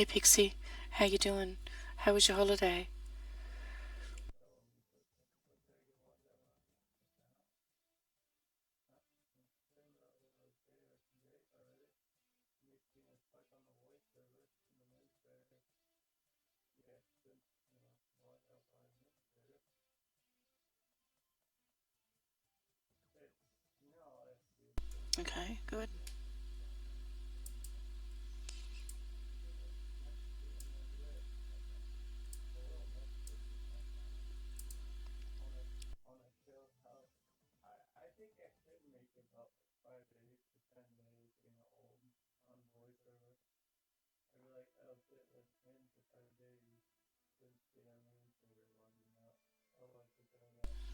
Hey Pixie, how you doing? How was your holiday? Okay, good.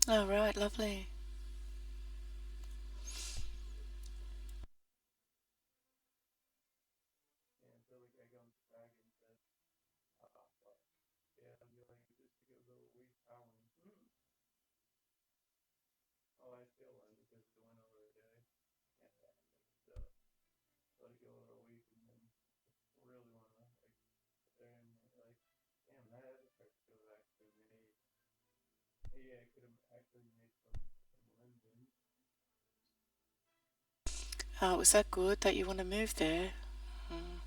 All right, lovely. Oh, was that good that you want to move there? Mm.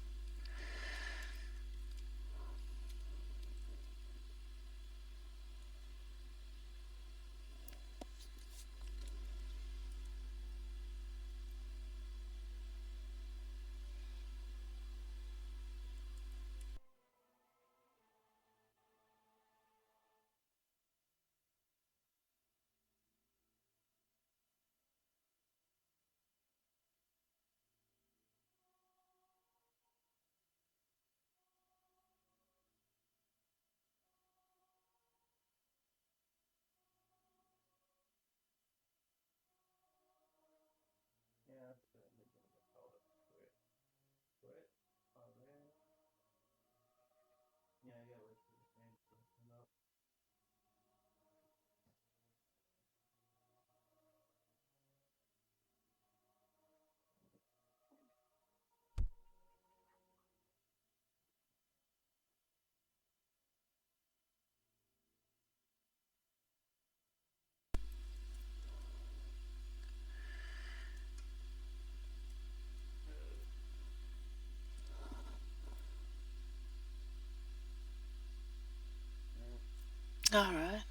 All right,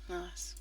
nice.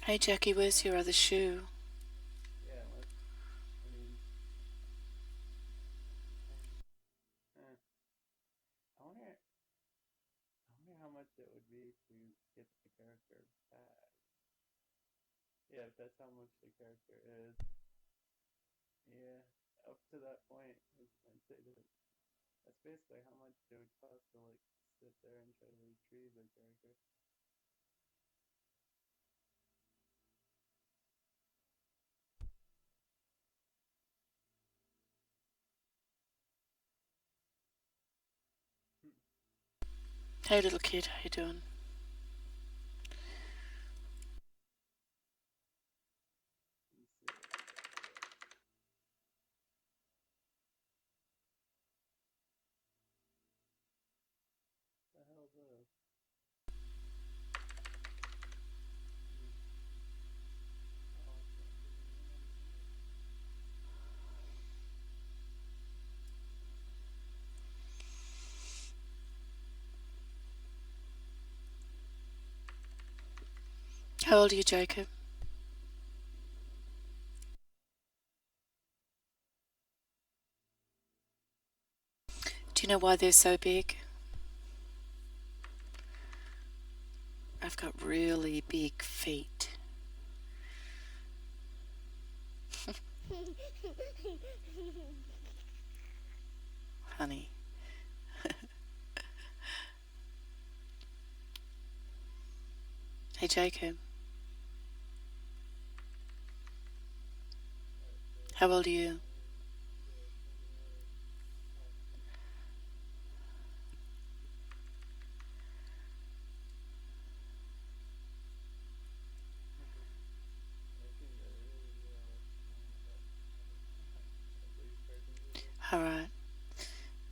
Hey Jackie, where's your other shoe? Hey little kid, how you doing? How old are you, Jacob? Do you know why they're so big? I've got really big feet. Honey. Hey, Jacob. How old are you? Alright.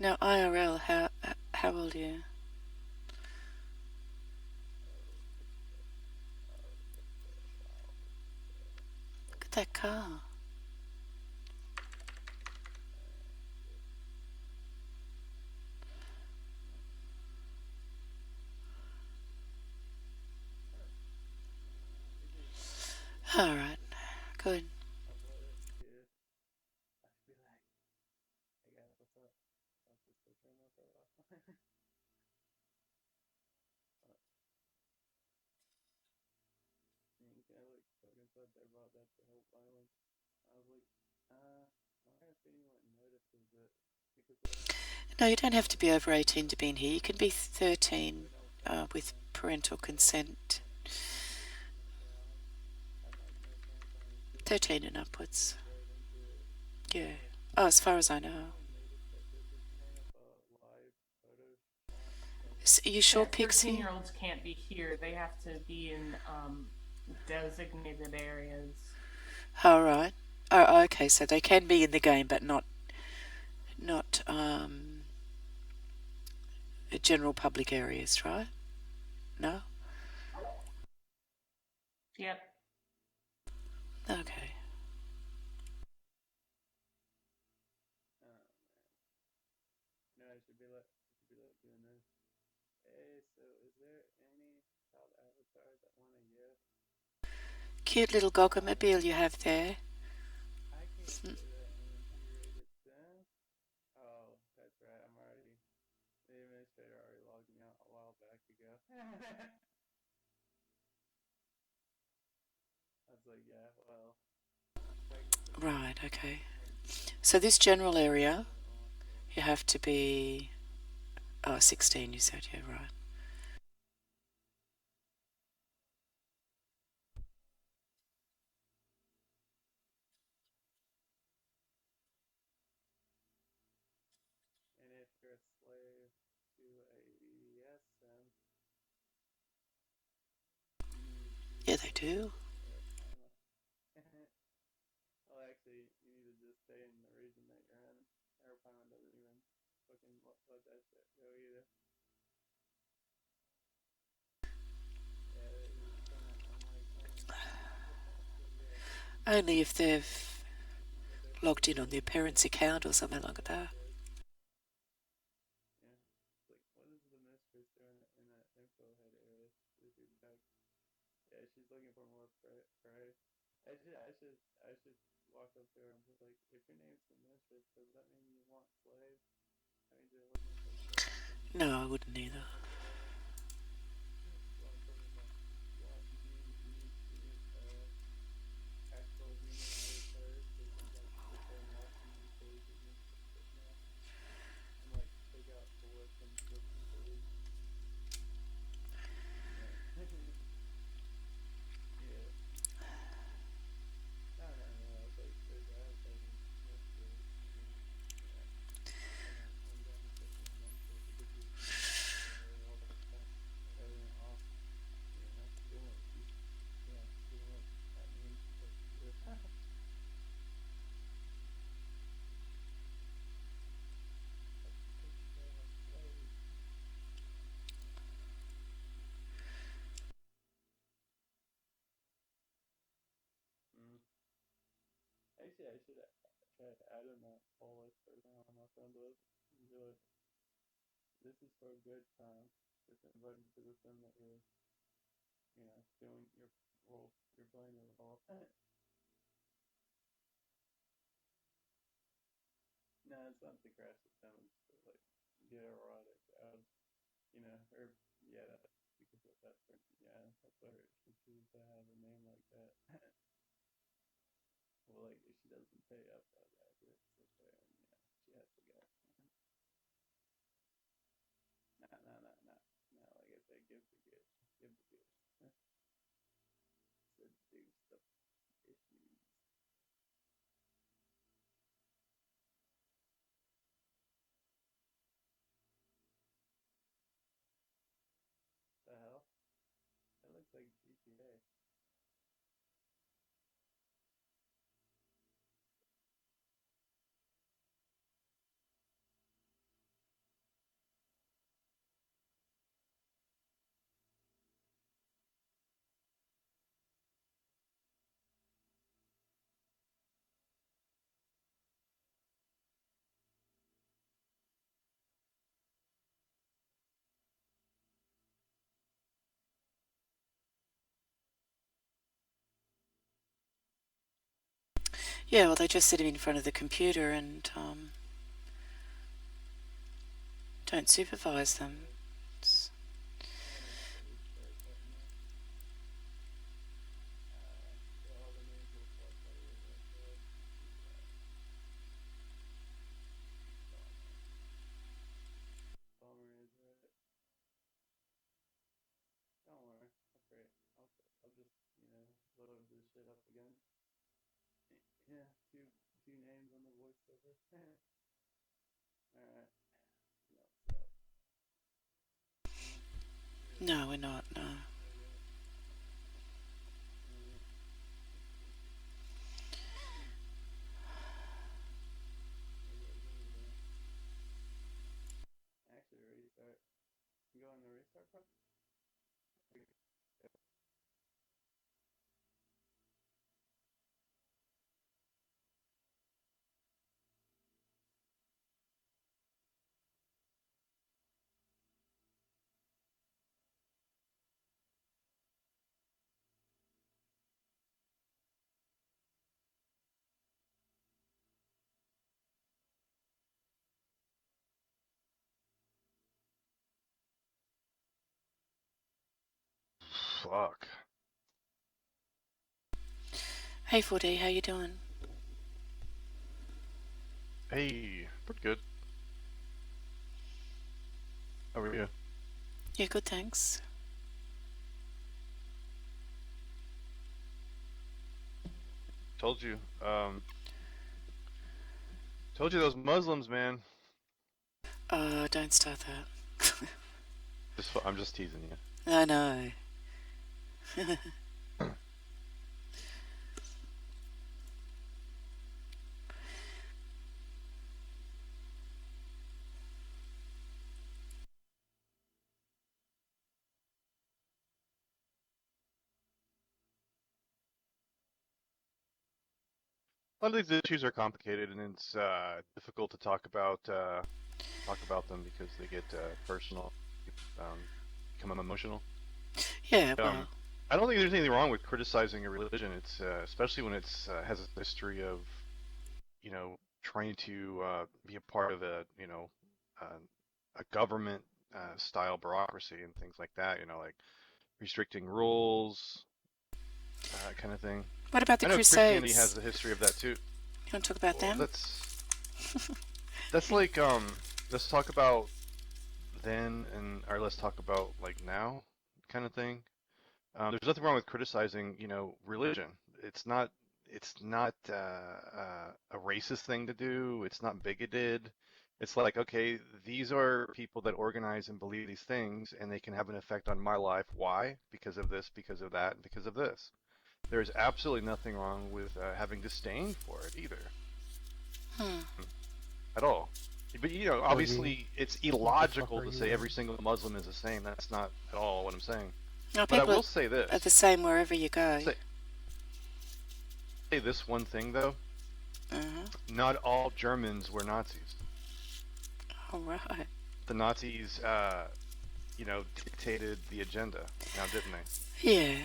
Now, IRL, how old are you? Look at that car. Alright. Good. No, you don't have to be over 18 to be in here. You can be 13 with parental consent. 13 and upwards. Yeah. Oh, as far as I know. Are you sure, Yeah, Pixie? 13-year-olds can't be here. They have to be in designated areas. Alright. Oh, okay, so they can be in the game, but not general public areas, right? No? Yep. Okay. Cute little goggamobile you have there. Right, okay. So this general area, you have to be 16, you said, yeah, right. Yeah, they do. Only if they've logged in on their parents' account or something like that. No, I wouldn't either. I should try to add in that whole list for now on my friend list. Enjoy. This is for a good time. Just invite me to the thing that you're doing your role. You're playing your role. No, it's not to crash the time. It's to like get erotic out. Or yeah, that's because of that. Yeah, that's why she chooses to have a name like that. Well, like if she doesn't pay up, I do it sit there and she has to go. Nah, nah, nah, nah, nah. Like I said, give the gift, give the gift. Seduce the issues. The hell? That looks like GTA. Yeah, well, they just sit him in front of the computer and don't supervise them. Yeah, It's, I'm gonna have to restart that now. So all the names will flush out of your head. So bummer. Bummer is right. Don't worry. Okay, I'll just load this shit up again. Yeah, two names on the voiceover. All right. What's up? No, you're no, we're not, no. okay. Uh, maybe I'll go to the actually restart. You go on the restart button. Fuck. Hey, 4D, how you doing? Hey, pretty good. How are you? Yeah, good, thanks. Told you. Told you those Muslims, man. Don't start that. I'm just teasing you. I know. A lot of these issues are complicated, and it's difficult to talk about them because they get personal, become emotional. Yeah, well, Um, I don't think there's anything wrong with criticizing a religion. It's especially when it's has a history of trying to be a part of uh, a government style bureaucracy and things like that. Like restricting rules, kind of thing. what about the I know Christianity Crusades? has a history of that too. You want to talk about Well, them? that's like let's talk about then and or let's talk about like now kind of thing. There's nothing wrong with criticizing, religion. It's not a racist thing to do. It's not bigoted. It's like, okay, these are people that organize and believe these things, and they can have an effect on my life. Why? Because of this, because of that, and because of this. There's absolutely nothing wrong with having disdain for it either, Hmm. at all. But Forty. obviously, it's What the fuck illogical are to you say doing? every single Muslim is the same. That's not at all what I'm saying. No, But I people will say are the this. same wherever you go. Say this one thing though. Uh-huh. Not all Germans were Nazis. All right. The Nazis, dictated the agenda. Now, didn't they? Yeah.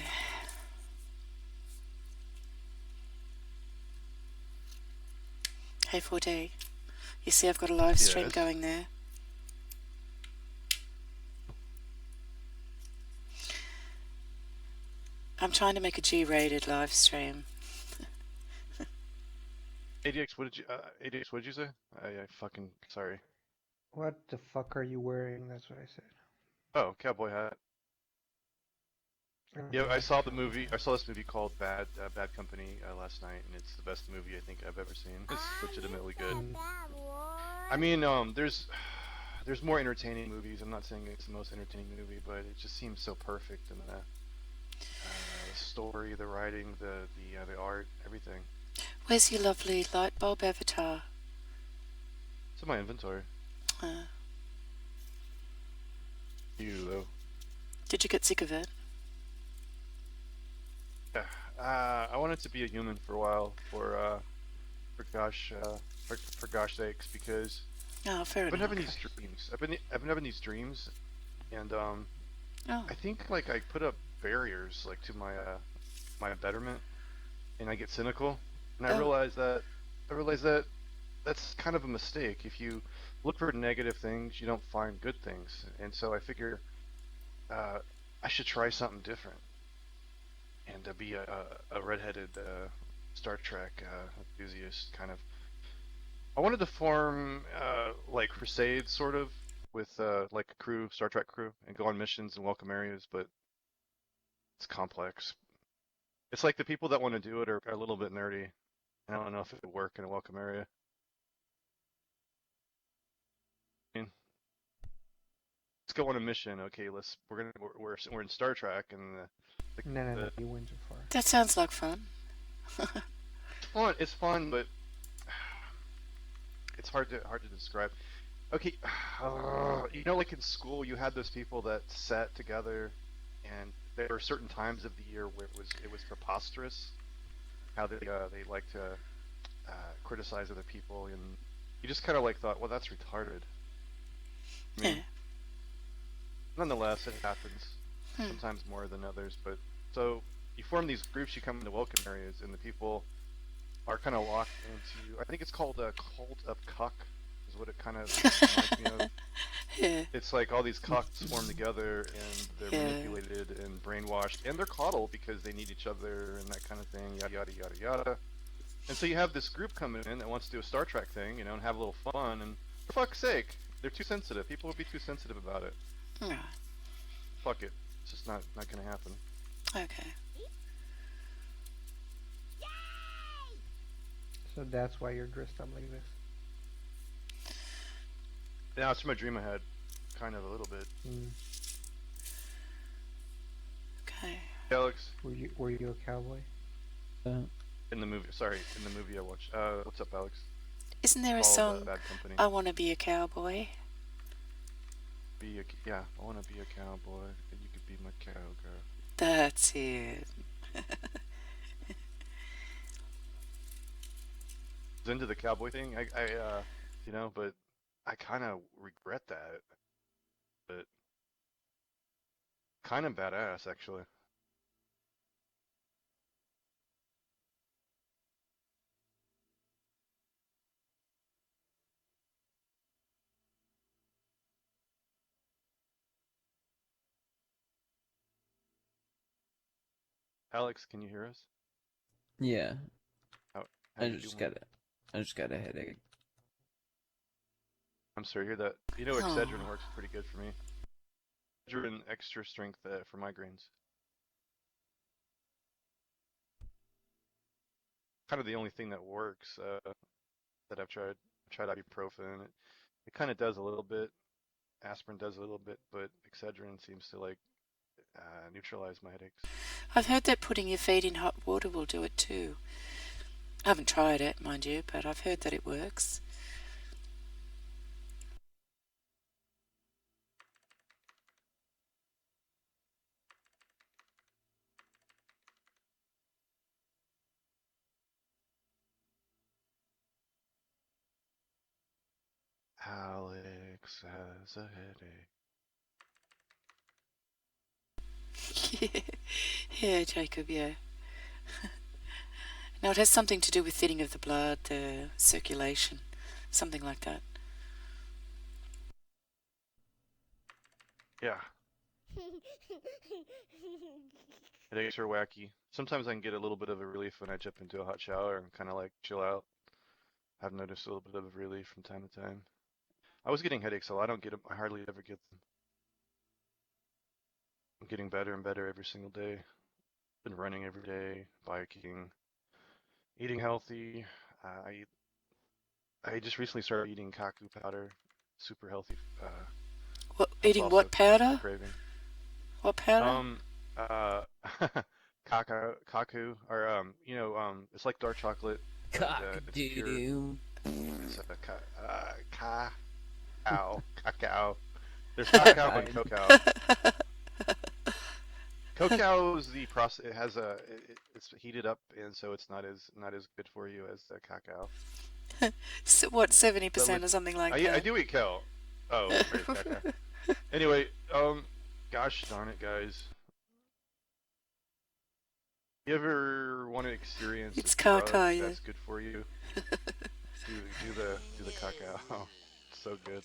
Hey, 4D. You see I've got a live stream Yes. going there. I'm trying to make a G-rated live stream. ADX, what did you say? I fucking sorry. What the fuck are you wearing? That's what I said. Oh, cowboy hat. Oh, Yeah, you I like saw a the cowboy movie. I hat. saw this movie called Bad Company last night, and it's the best movie I think I've ever seen. It's legitimately good. Mm. I mean, there's more entertaining movies. I'm not saying it's the most entertaining movie, but it just seems so perfect in the story, the writing, the art, everything. Where's your lovely light bulb avatar? It's in my inventory. Uh, You though. did you get sick of it? Yeah. I wanted to be a human for a while, for gosh sakes, because Oh, fair I've been enough. having these dreams. I've been having these dreams, and Oh, I think like I put up barriers like to my betterment, and I get cynical, and oh, I realize that that's kind of a mistake. If you look for negative things, you don't find good things, and so I figure uh, I should try something different and be a redheaded Star Trek enthusiast kind of. I wanted to form like crusades sort of with like a crew, Star Trek crew, and go on missions and welcome areas, but it's complex. It's like the people that want to do it are a little bit nerdy. I don't know if it would work in a welcome area. I mean, let's go on a mission. Okay, we're in Star Trek, and No, the you went too far. that sounds like fun. it's fun, but it's hard to describe. Okay, like in school, you had those people that sat together, and there were certain times of the year where it was preposterous how they like to criticize other people, and you just kind of like thought, well, that's retarded. I Yeah. mean, nonetheless, it happens Hmm. sometimes more than others. But so you form these groups, you come into welcome areas, and the people are kind of locked into. I think it's called a cult of cuck, is what it kind of reminds me of. Yeah. It's like all these cucks form together and they're Yeah. manipulated and brainwashed and they're coddled because they need each other and that kind of thing, yada yada yada yada. And so you have this group coming in that wants to do a Star Trek thing, and have a little fun, and for fuck's sake, they're too sensitive. People would be too sensitive about it. Right. Fuck it. It's just not gonna happen. Okay. So that's why you're dressed up like this. Now it's from a dream I had, kind of a little bit. Mm. Okay. Hey, Alex, Were you a cowboy? in the movie, I watched. What's up, Alex? Isn't there a Called song, Bad Company. I Want to Be a Cowboy? Yeah, I wanna be a cowboy, and you could be my cowgirl. That's it. Was into the cowboy thing. But I kind of regret that. But kind of badass, actually. Alex, can you hear us? Yeah, How I you just doing? got a headache. I'm sorry to hear that. Oh. Excedrin works pretty good for me. Excedrin extra strength for migraines. Kind of the only thing that works that I've tried. I tried ibuprofen. It kind of does a little bit. Aspirin does a little bit, but Excedrin seems to like neutralize my headaches. I've heard that putting your feet in hot water will do it too. I haven't tried it, mind you, but I've heard that it works. Alex has a headache. Yeah, yeah, Jacob, yeah. Now, it has something to do with thinning of the blood, the circulation, something like that. Yeah, headaches are wacky. Sometimes I can get a little bit of a relief when I jump into a hot shower and kind of like chill out. I've noticed a little bit of relief from time to time. I was getting headaches, so I don't get them. I hardly ever get them. I'm getting better and better every single day. Been running every day, biking, eating healthy. I I just recently started eating kaku powder, super healthy. What, That's eating also what a powder? craving. What powder? Uh, kaku, or it's like dark chocolate, but Cock it's pure. doo. It's a cacao. There's cacao and Fine. cacao. Cacao is the process. It has it's heated up, and so it's not as good for you as the cacao. So what, But 70% or something like I that? do eat kale. Oh, right, cacao. Anyway, gosh darn it, guys. You ever want to experience a It's drug caca, yeah. that's good for you? Do the cacao. It's so good.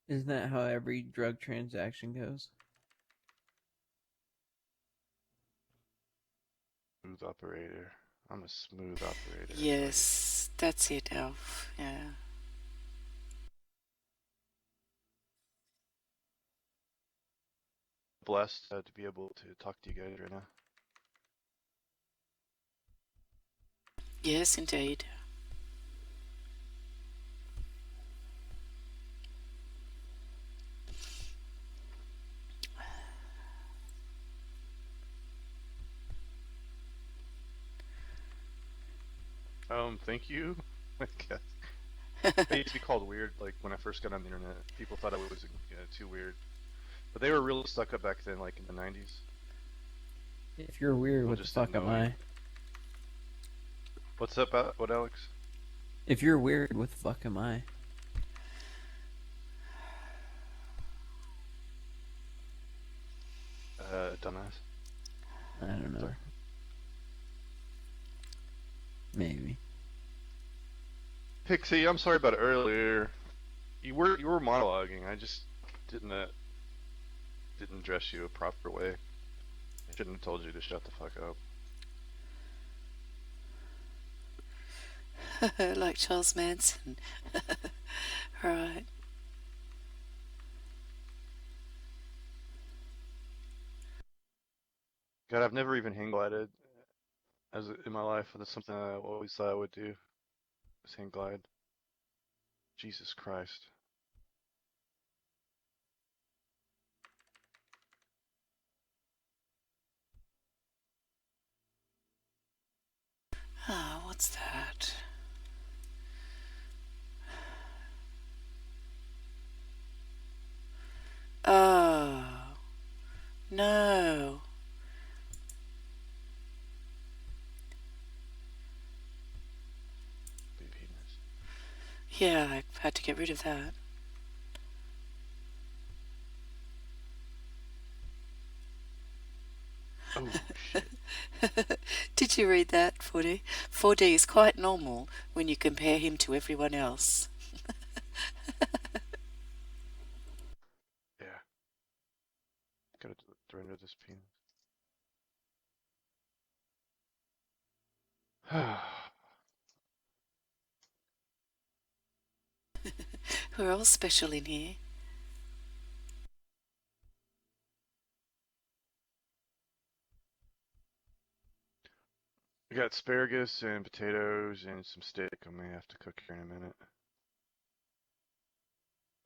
Isn't that how every drug transaction goes? Smooth operator. I'm a smooth operator. I tell you. Yes, that's it, Elf. Yeah. Blessed to be able to talk to you guys right now. Yes, indeed. Thank you. I guess. I used to be called weird, like when I first got on the internet. People thought I was too weird, but they were real stuck up back then, like in the '90s. If you're weird, People what the just didn't fuck am know any. I? What's up, what, Alex? If you're weird, what the fuck am I? Dumbass. I don't know. Sorry. Maybe. Pixie, I'm sorry about earlier. You were monologuing. I just didn't address you a proper way. I shouldn't have told you to shut the fuck up. Like Charles Manson. Right. God, I've never even hang glided in my life. That's something I always thought I would do. Is hang glide. Jesus Christ. Ah, what's that? Oh, no. Big penis. Yeah, I had to get rid of that. Oh shit. Did you read that, 4D? 4D is quite normal when you compare him to everyone else. Yeah. Gotta surrender this penis. We're all special in here. I got asparagus and potatoes and some steak I may have to cook here in a minute. I'm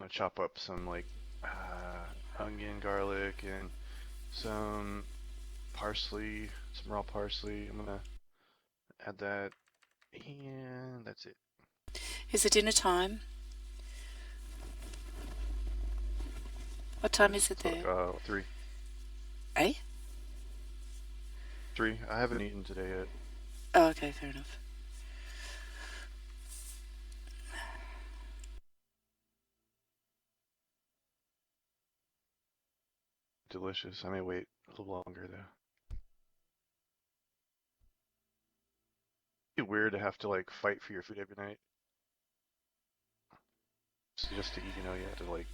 gonna chop up some like onion, garlic, and some parsley, some raw parsley. I'm gonna add that, and that's it. Is it dinner time? What time is it there? 3. Eh? 3. I haven't eaten today yet. Oh, okay, fair enough. delicious. I may wait a little longer though. It'd be weird to have to like fight for your food every night. Just to eat, you have to like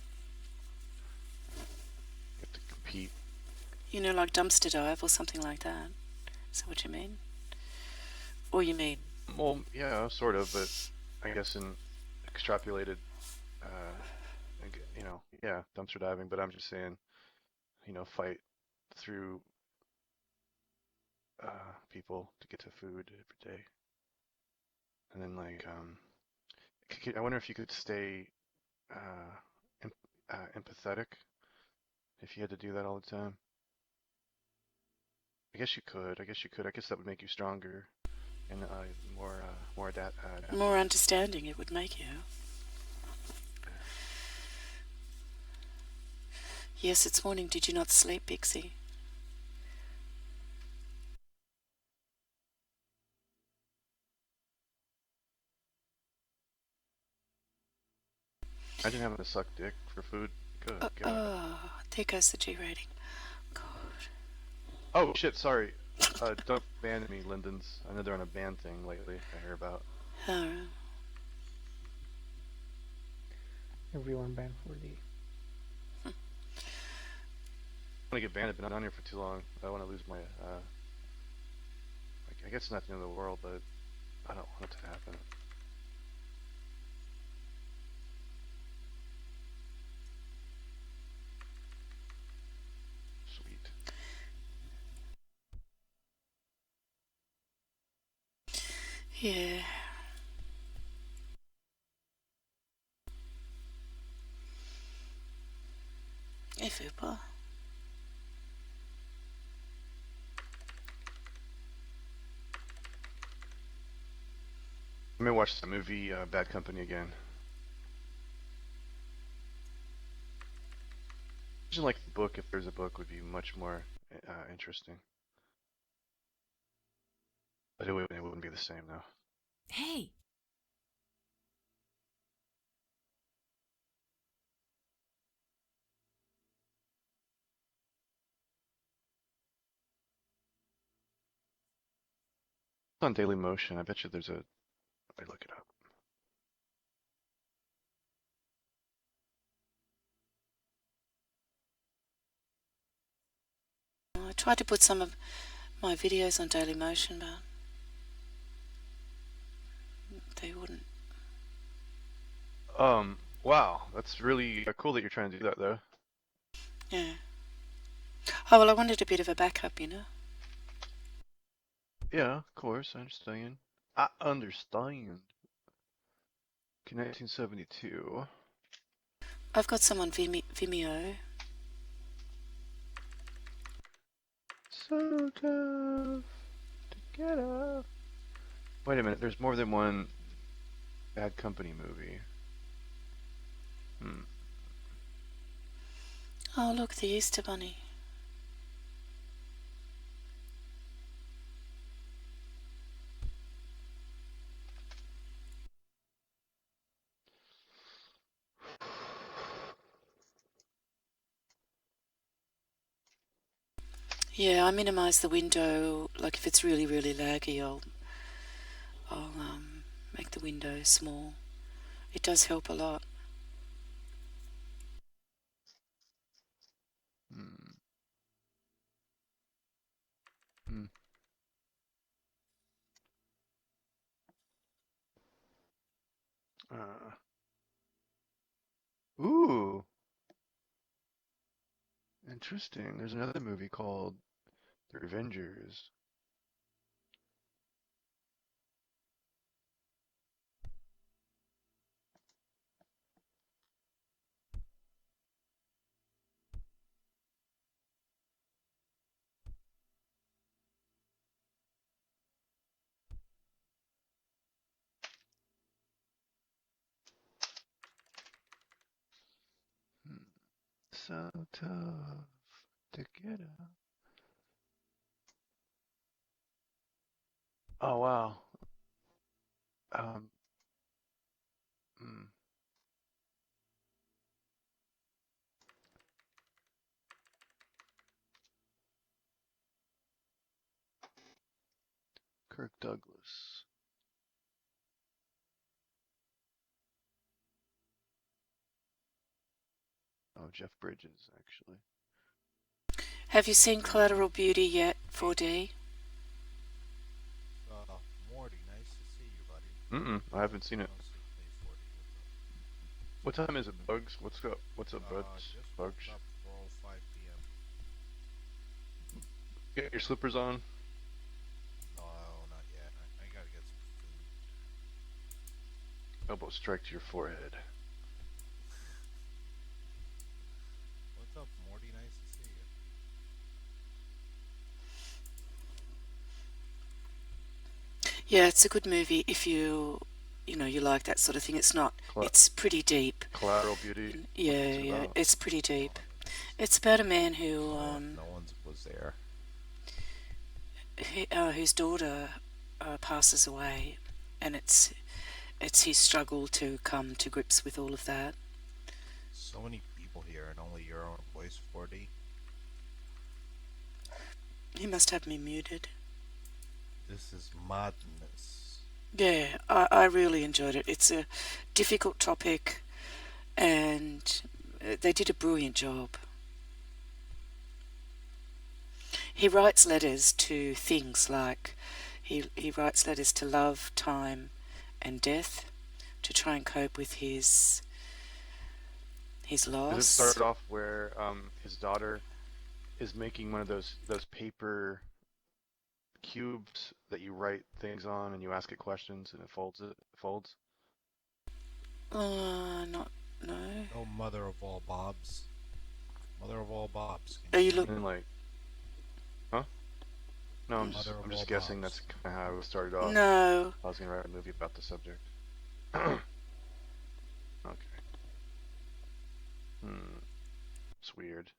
you have to compete. Like dumpster dive or something like that. Is that what you mean? Or you mean? Well, yeah, sort of, but I guess in extrapolated, uh, yeah, dumpster diving. But I'm just saying, fight through people to get to food every day, and then like I wonder if you could stay uh, empathetic if you had to do that all the time. I guess you could. I guess you could. I guess that would make you stronger and more adaptive. More understanding it would make you. Yes, it's morning. Did you not sleep, Pixie? Imagine having to suck dick for food. Good God. Oh, there goes the G rating. God. Oh shit! Sorry. Don't ban me, Lindens. I know they're on a ban thing lately. I hear about. Oh. Everyone banned 4D. I want to get banned. I've been on here for too long. I want to lose my. I guess it's not the end of the world, but I don't want it to happen. Sweet. Yeah. Hey, Fupa. I'm gonna watch the movie Bad Company again. Imagine like the book, if there's a book, would be much more interesting. But it wouldn't be the same though. Hey, It's on Daily Motion. I bet you there's a. I look it up. I tried to put some of my videos on Daily Motion, but they wouldn't. Wow, that's really cool that you're trying to do that though. Yeah. Oh, well, I wanted a bit of a backup. Yeah, of course, I understand. I understand. Okay, 1972. I've got some on Vimeo. So tough to get up. Wait a minute, there's more than one Bad Company movie. Hmm. Oh, look, the Easter Bunny. Yeah, I minimize the window. Like if it's really, really laggy, I'll make the window small. It does help a lot. Hmm. Hmm. Uh. Ooh, interesting. There's another movie called The Revengers. Hmm. So tough to get up. Oh wow. Um. Hmm. Kirk Douglas. Oh, Jeff Bridges, actually. Have you seen Collateral Beauty yet, 4D? Morty, nice to see you, buddy. I haven't seen it. Don't see play 40. What time is it, Bugs? What's up, Bugs? Just Bugs. woke up for 5 p.m. Get your slippers on. No, not yet. I gotta get some food. Elbow strike to your forehead. What's up, Morty? Nice to see you. Yeah, it's a good movie if you like that sort of thing. It's not. It's pretty deep. Collateral Beauty. Yeah, it's pretty deep. Oh, It's about a man who no one was there. whose daughter passes away, and it's his struggle to come to grips with all of that. So many people here, and only your own voice, 40. He must have me muted. This is madness. Yeah, I really enjoyed it. It's a difficult topic, and they did a brilliant job. He writes letters to things like he writes letters to love, time, and death to try and cope with his loss. Does it start off where his daughter is making one of those paper cubes that you write things on and you ask it questions and it folds? No. Oh, mother of all Bobs. Mother of all Bobs. Are you looking? And like, huh? No, I'm just guessing that's kind of how it started off. No. I was gonna write a movie about the subject. Okay. It's weird.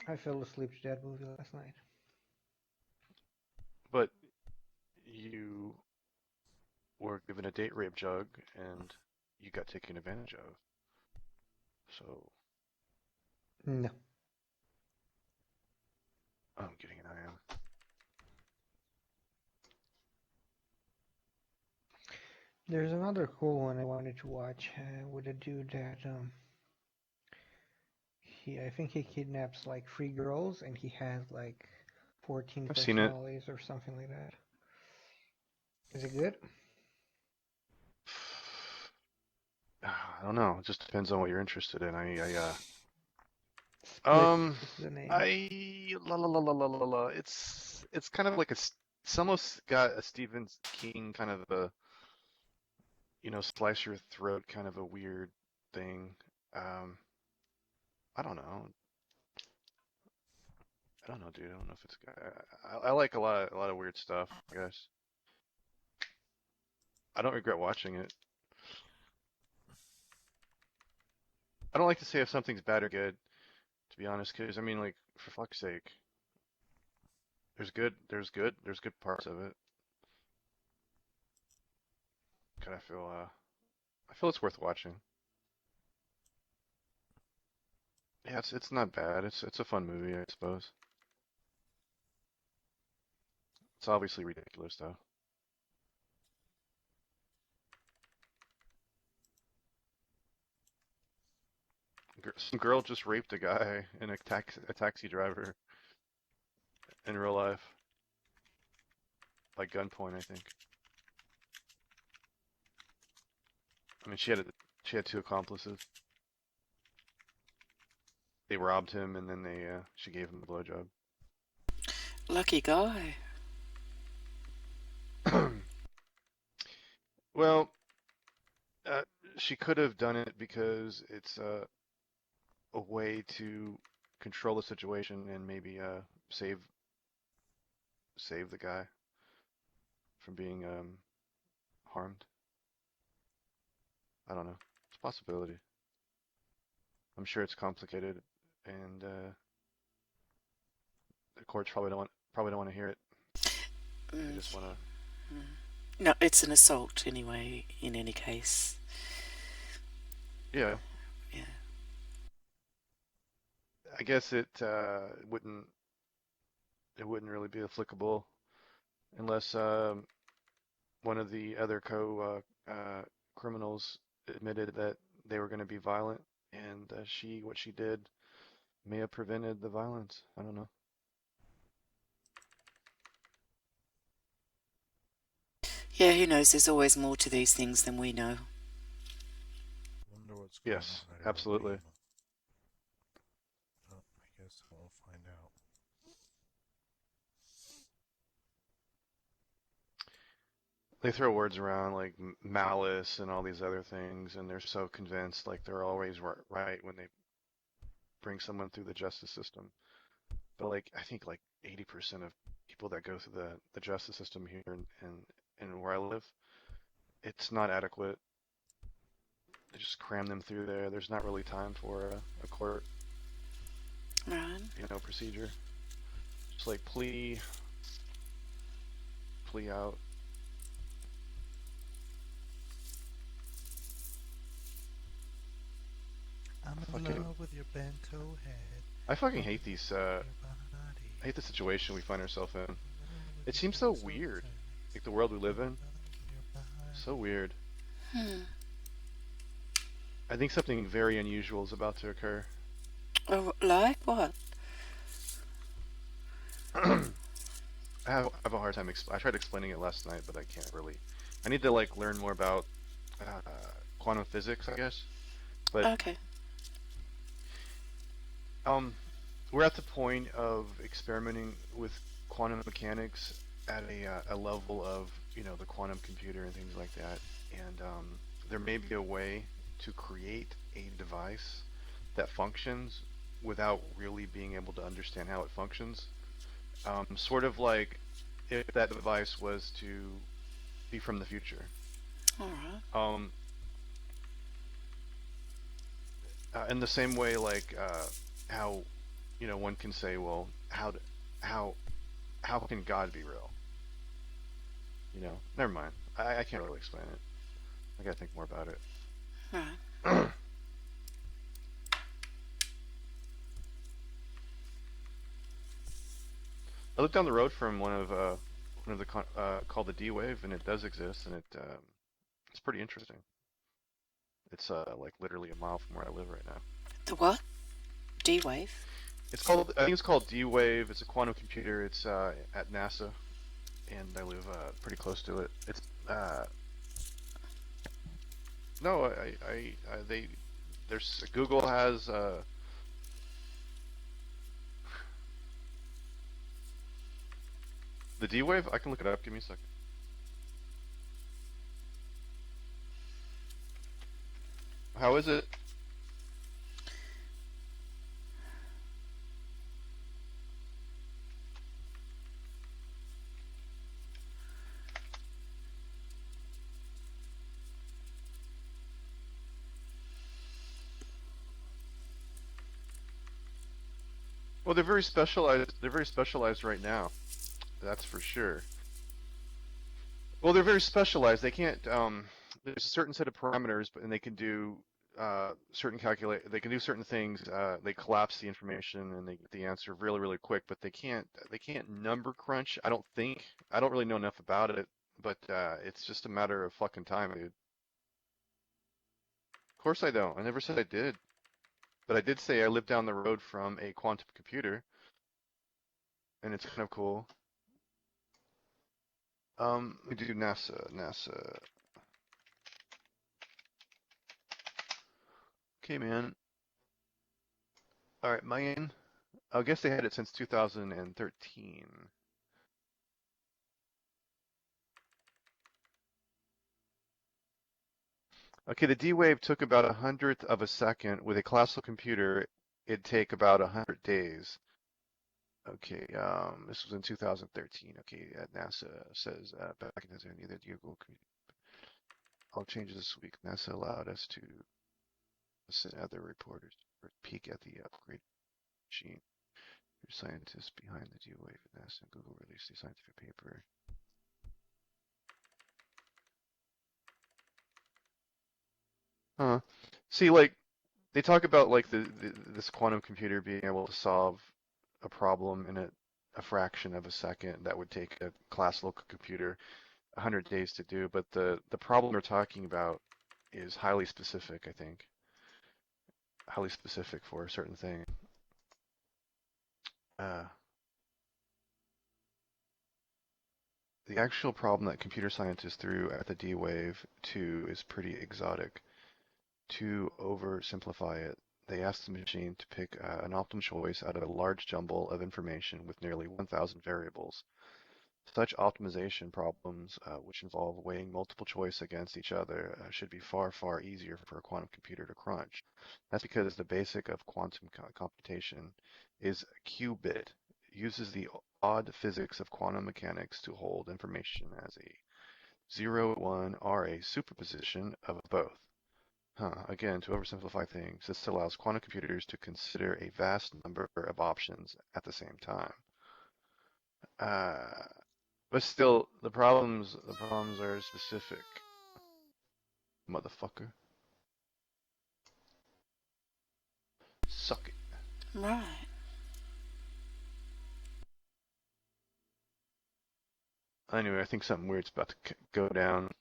I fell asleep to that movie last night. But you were given a date rape jug and you got taken advantage of. So No. I'm getting an IM. There's another cool one I wanted to watch with a dude that I think he kidnaps like 3 girls and he has like 14 I've seen it. personalities or something like that. Is it good? I don't know. It just depends on what you're interested in. Split is the name. It's kind of like it's almost got a Stephen King kind of a, slice your throat kind of a weird thing. I don't know. Dude. I don't know if it's. I like a lot of weird stuff, I guess. I don't regret watching it. I don't like to say if something's bad or good, to be honest, because I mean, like, for fuck's sake, there's good parts of it. I feel it's worth watching. Yeah, it's not bad. It's a fun movie, I suppose. It's obviously ridiculous, though. Some girl just raped a guy in a taxi driver in real life. By gunpoint, I think. I mean, she had 2 accomplices. They robbed him, and then she gave him a blowjob. Lucky guy. Well, she could have done it because it's a way to control the situation and maybe save the guy from being harmed. I don't know. It's a possibility. I'm sure it's complicated, and the courts probably don't want to hear it. They just want to. No, it's an assault anyway. In any case. Yeah. Yeah. I guess it wouldn't it wouldn't really be applicable unless one of the other criminals admitted that they were going to be violent, and what she did may have prevented the violence. I don't know. Yeah, who knows? There's always more to these things than we know. Wonder what's going Yes, on at absolutely. Alabama. Oh, I guess we'll find out. They throw words around like malice and all these other things, and they're so convinced like they're always right when they bring someone through the justice system. But like I think like 80% of people that go through the justice system here and where I live, it's not adequate. They just cram them through there. There's not really time for a court, Right. procedure. Just like plea out. I'm in Fucking, love with your bento head. I fucking hate these. I hate the situation we find ourselves in. It seems so weird, like the world we live in. So weird. I think something very unusual is about to occur. Oh, like what? I have a hard time. I tried explaining it last night, but I can't really. I need to like learn more about quantum physics, I guess. But Okay. we're at the point of experimenting with quantum mechanics at a level of the quantum computer and things like that. And there may be a way to create a device that functions without really being able to understand how it functions. Sort of like if that device was to be from the future. All right. In the same way, like how one can say, well, how can God be real? Never mind. I can't really explain it. I gotta think more about it. Right. I looked down the road from one of the called the D wave, and it does exist, and it's pretty interesting. It's like literally a mile from where I live right now. The what? D-wave? I think it's called D wave. It's a quantum computer. It's at NASA, and I live pretty close to it. It's no, there's Google has the D wave. I can look it up. Give me a second. How is it? Well, they're very specialized. They're very specialized right now. That's for sure. Well, they're very specialized. They can't. There's a certain set of parameters, and they can do certain calculate. They can do certain things. They collapse the information, and they get the answer really, really quick. But they can't. They can't number crunch. I don't think. I don't really know enough about it, but it's just a matter of fucking time, dude. Of course I don't. I never said I did. But I did say I live down the road from a quantum computer, and it's kind of cool. We do NASA. Okay, man. All right, Mayan. I guess they had it since 2013. Okay, the D-Wave took about 100th of a second. With a classical computer, it'd take about 100 days. Okay, this was in 2013. Okay, NASA says back in Tanzania that Google. All changes this week. NASA allowed us to send other reporters for a peek at the upgrade machine. Scientists behind the D-Wave at NASA and Google released a scientific paper. Huh. See, like, they talk about like this quantum computer being able to solve a problem, and a fraction of a second that would take a class local computer 100 days to do. But the problem we're talking about is highly specific, I think. Highly specific for a certain thing. Uh, the actual problem that computer scientists threw at the D-Wave 2 is pretty exotic. To oversimplify it, they asked the machine to pick an optimal choice out of a large jumble of information with nearly 1,000 variables. Such optimization problems, which involve weighing multiple choice against each other, should be far, far easier for a quantum computer to crunch. That's because the basic of quantum computation is qubit. It uses the odd physics of quantum mechanics to hold information as a 0, 1, or a superposition of both. Again, to oversimplify things, this allows quantum computers to consider a vast number of options at the same time. But still, the problems are specific. Motherfucker. Suck it. Right. Anyway, I think something weird's about to go down.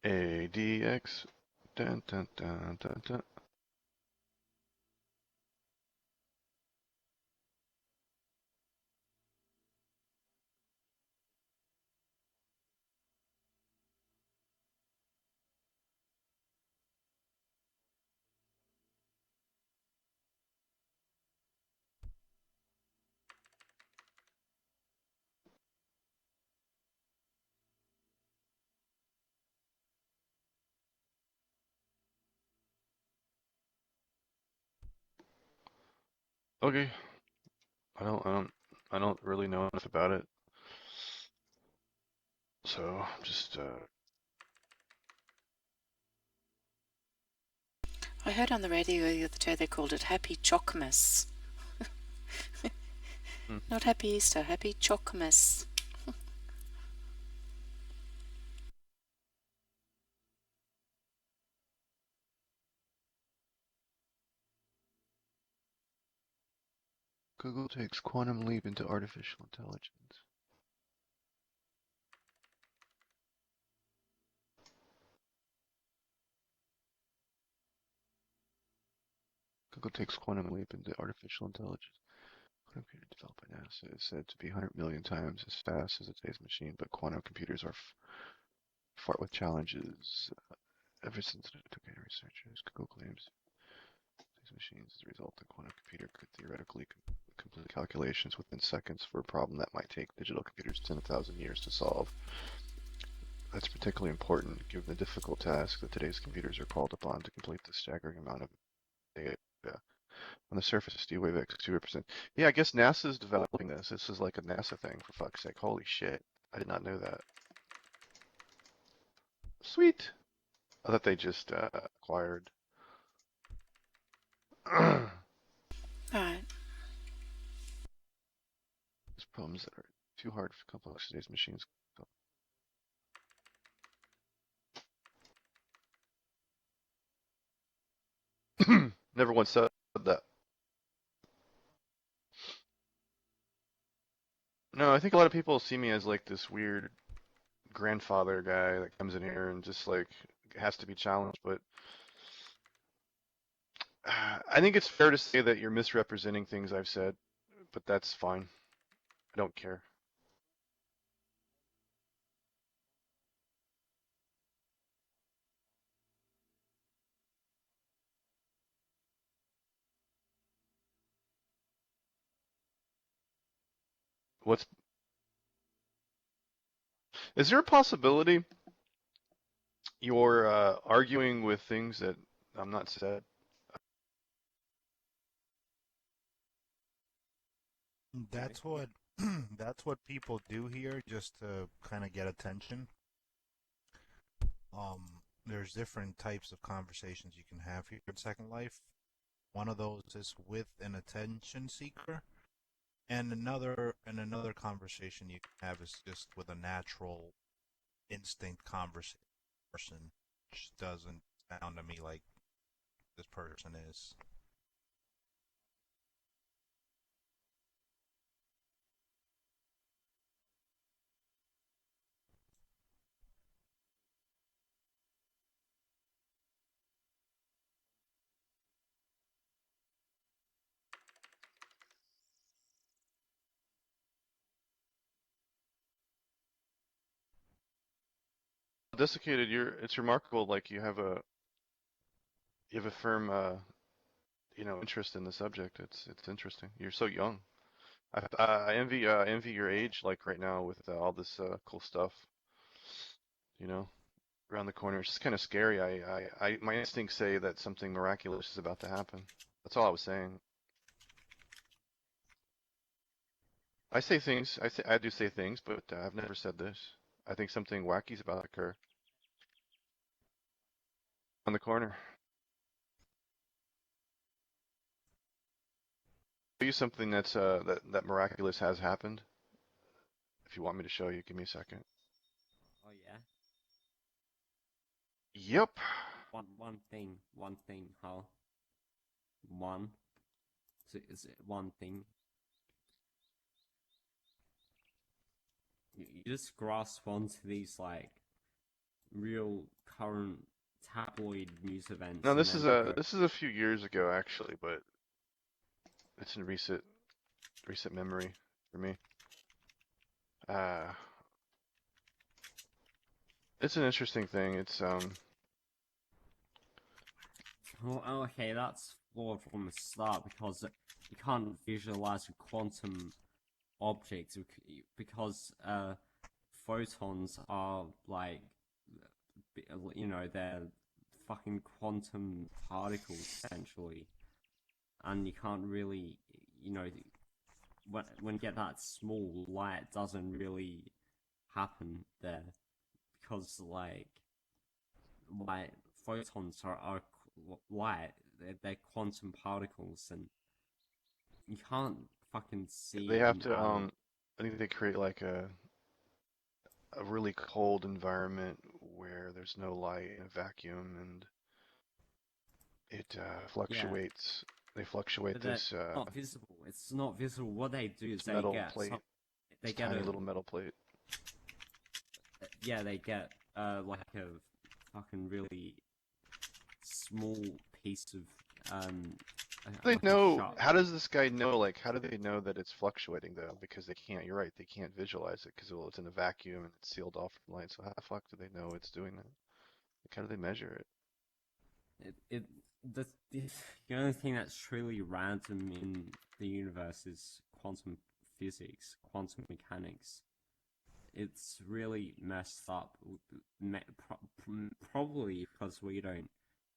ADX. Dun, dun, dun, dun, dun. Okay. I don't really know enough about it. So, just, I heard on the radio the other day they called it Happy Chockmas. Not Happy Easter, Happy Chockmas. Google takes quantum leap into artificial intelligence. Google takes quantum leap into artificial intelligence. Quantum computer developed by NASA is said to be 100 million times as fast as today's machine, but quantum computers are fraught with challenges. Ever since researchers, Google claims these machines, as a result, the quantum computer could theoretically complete calculations within seconds for a problem that might take digital computers 10,000 years to solve. That's particularly important given the difficult task that today's computers are called upon to complete the staggering amount of data. On the surface, D-Wave X2 represents. Yeah, I guess NASA's developing this. This is like a NASA thing, for fuck's sake. Holy shit. I did not know that. Sweet. I thought they just acquired. There's problems that are too hard for complex today's machines. Never once said that. No, I think a lot of people see me as like this weird grandfather guy that comes in here and just like has to be challenged, but I think it's fair to say that you're misrepresenting things I've said, but that's fine. I don't care. What's Is there a possibility you're arguing with things that I'm not said? That's what that's what people do here just to kind of get attention. There's different types of conversations you can have here in Second Life. One of those is with an attention seeker, And another conversation you can have is just with a natural instinct conversation. Person just doesn't sound to me like this person is. Desiccated, it's remarkable. Like you have a firm interest in the subject. It's interesting. You're so young. I envy your age, like right now with all this cool stuff. You know, around the corner. It's just kind of scary. My instincts say that something miraculous is about to happen. That's all I was saying. I say things. I do say things, but I've never said this. I think something wacky is about to occur on the corner. Show you something that miraculous has happened. If you want me to show you, give me a second. Oh yeah. Yep. One thing, Hal. One. So is it one thing? You just grasp onto these like real current tabloid news events. No, And this is a few years ago actually, but it's in recent memory for me. Uh, it's an interesting thing. It's Oh, okay, that's flawed from the start because you can't visualize a quantum object because photons are like, they're fucking quantum particles essentially, and you can't really, when you get that small, light doesn't really happen there because light photons are light, they're quantum particles, and you can't fucking see they have an to atom. I think they create like a really cold environment where there's no light in a vacuum and it Yeah, fluctuates. They fluctuate but they're this not visible. It's not visible. What they do is this metal plate, they this get tiny a little metal plate. yeah, they get like a fucking really small piece of They like a know, sharp. how does this guy know, like, how do they know that it's fluctuating though? Because they can't, you're right, they can't visualize it because, well, it's in a vacuum and it's sealed off from light. So how the fuck do they know it's doing that? Like, how do they measure it? It the the only thing that's truly random in the universe is quantum physics, quantum mechanics. It's really messed up. Probably because we don't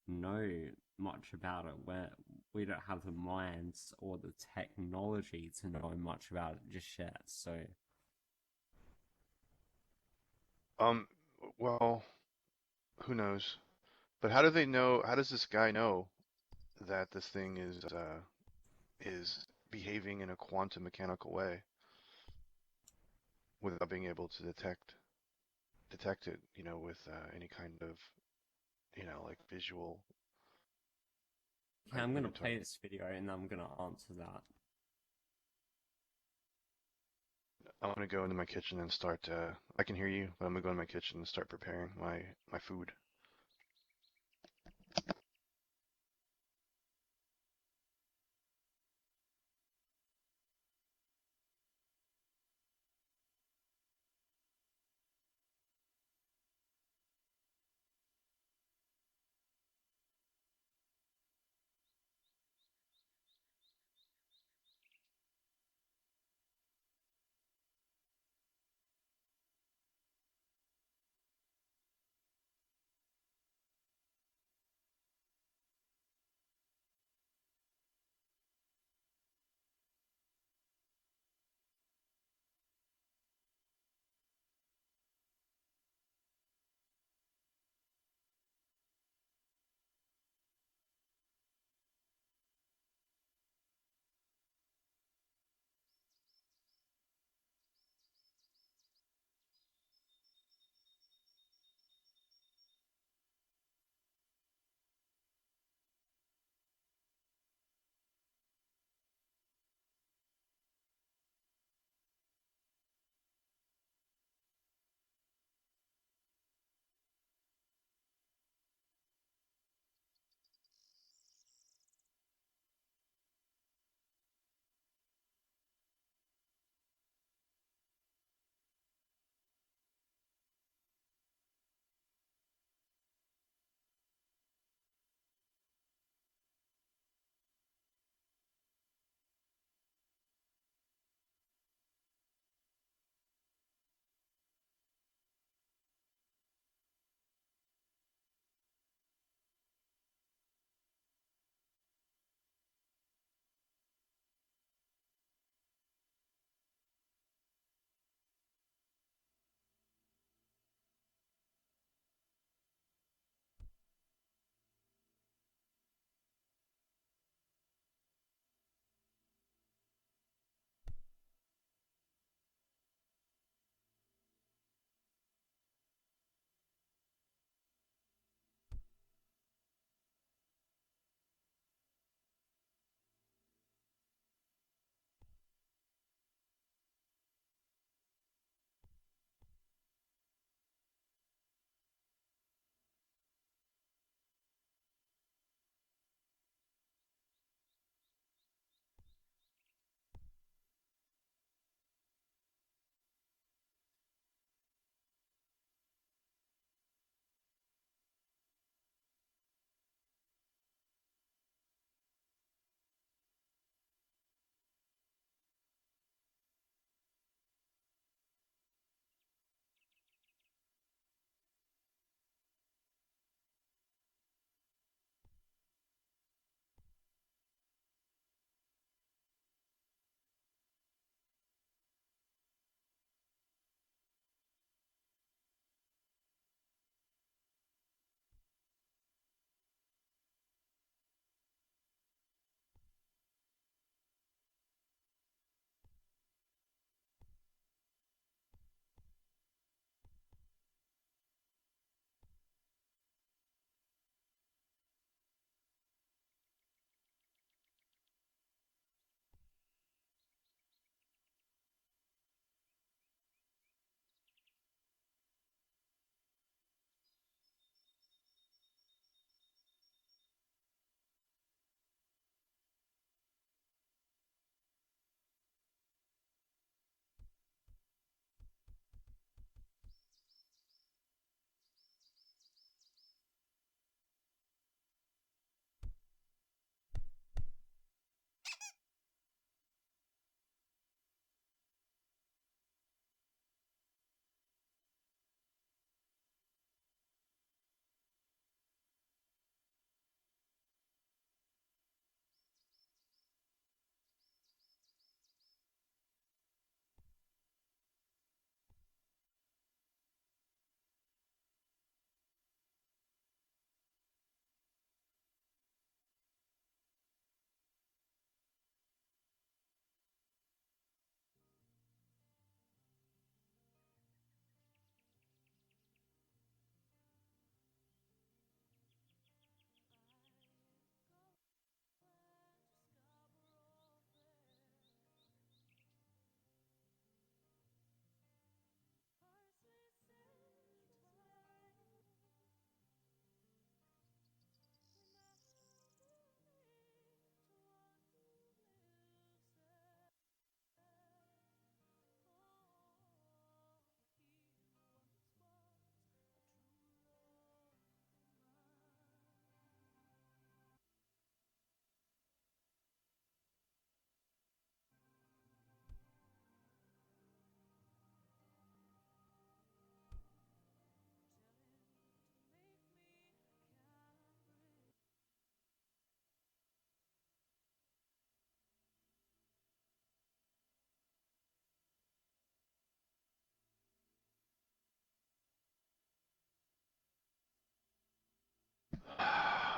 know much about it. We don't have the minds or the technology to know much about it just yet. So Um, well, who knows? But how do they know, how does this guy know that this thing is behaving in a quantum mechanical way without being able to detect it, with any kind of, like visual. okay, I'm gonna Talk. play this video and I'm gonna answer that. I'm gonna go into my kitchen and start. I can hear you, but I'm gonna go in my kitchen and start preparing my food.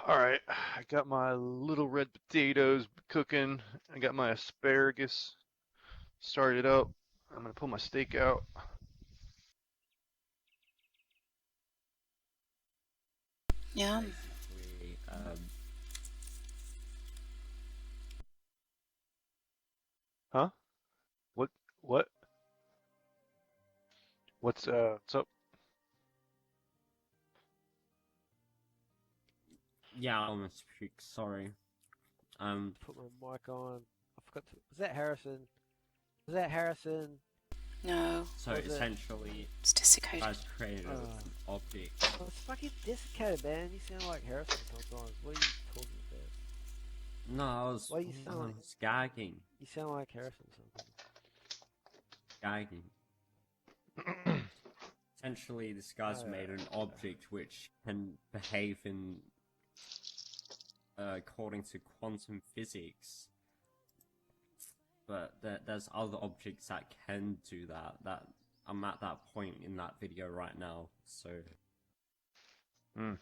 All right, I got my little red potatoes cooking. I got my asparagus started up. I'm gonna pull my steak out. Yeah. Basically, Huh? What? What? What's up? yeah, I'm gonna speak. Sorry. Put my mic on. I forgot to. Was that Harrison? Was that Harrison? No, So Was it? essentially, it's desiccated. guys created an object. Oh, it's fucking desiccated, man. You sound like Harrison sometimes. What are you talking about? No, I was, Why you sound like gagging. you sound like Harrison sometimes? Gagging. Essentially, this guy's Oh, made an object which can behave in according to quantum physics. But there's other objects that can do that. That I'm at that point in that video right now. So. Hmm.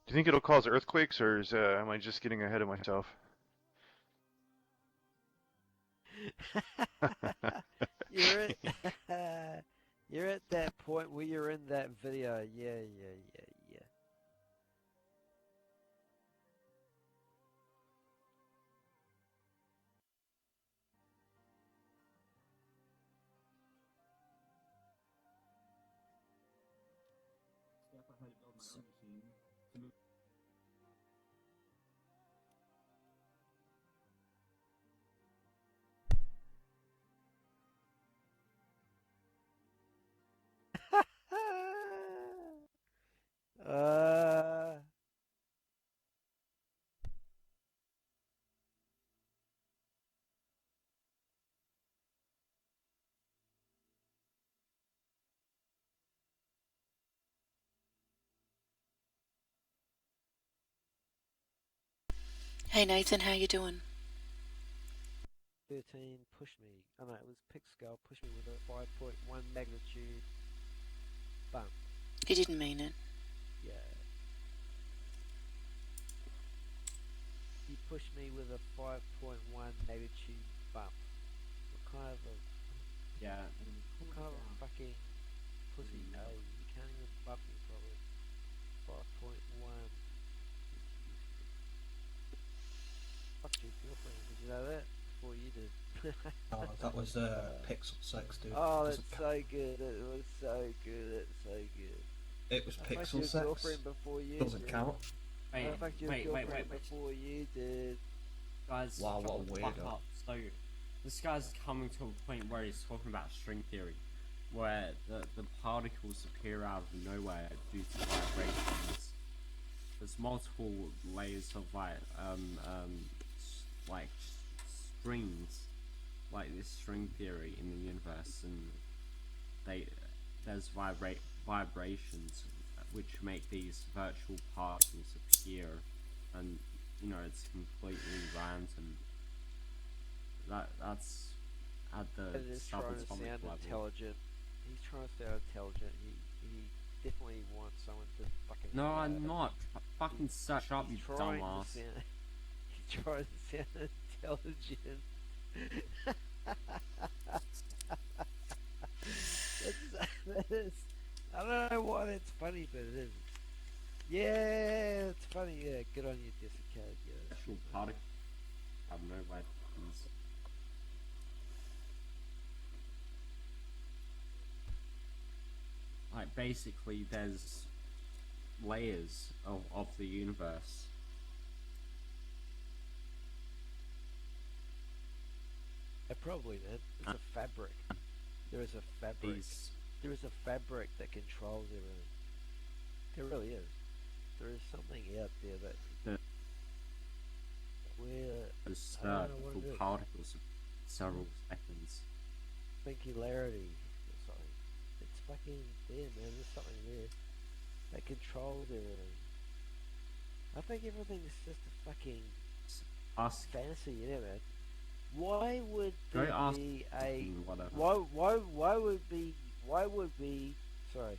Do you think it'll cause earthquakes, or am I just getting ahead of myself? you're at you're at that point where you're in that video. Yeah. uh. Hey Nathan, how you doing? 13 push me. Oh no, it was pick scale. Push me with a 5.1 magnitude bump. He didn't mean it. Yeah. He pushed me with a 5.1 magnitude bump. What kind of a Yeah. what kind of a fucking pussy? Hey, you can't even bump me probably. 5.1. Fuck your girlfriend. Did you know that? Before you did. Oh, that was Pixel 6, dude. Oh, Doesn't that's count. so good. It was so good. It's so good. It was I fucked Pixel your 6. girlfriend before you Doesn't did. count. I fucked your girlfriend before you did. Guys, Wow, shut what a the fuck weirdo. up. So, this guy's coming to a point where he's talking about string theory, where the particles appear out of nowhere due to vibrations. There's multiple layers of like strings, like this string theory in the universe, and there's vibrations which make these virtual particles appear, and you know it's completely random. That's at the It is trying to subatomic sound level. intelligent. He's trying to sound intelligent. He definitely wants someone to fucking. No, I'm not. Fucking shut up, you He's trying dumbass. to sound. He's trying to sound intelligent. that is. I don't know why that's funny, but it is. Yeah, it's funny. Yeah, good on you, Jessica. Yeah. Actual particle. I don't know why. Like basically, there's layers of the universe. Probably, man. It's a fabric. There is a fabric. There is a fabric that controls everything. There really is. There is something out there that where There's I don't know what it is. particles of several seconds. Singularity or something. It's fucking there, man. There's something there that controls everything. I think everything's just a fucking Us. fantasy, you know, man. Why would Go there ask be a whatever. why would be sorry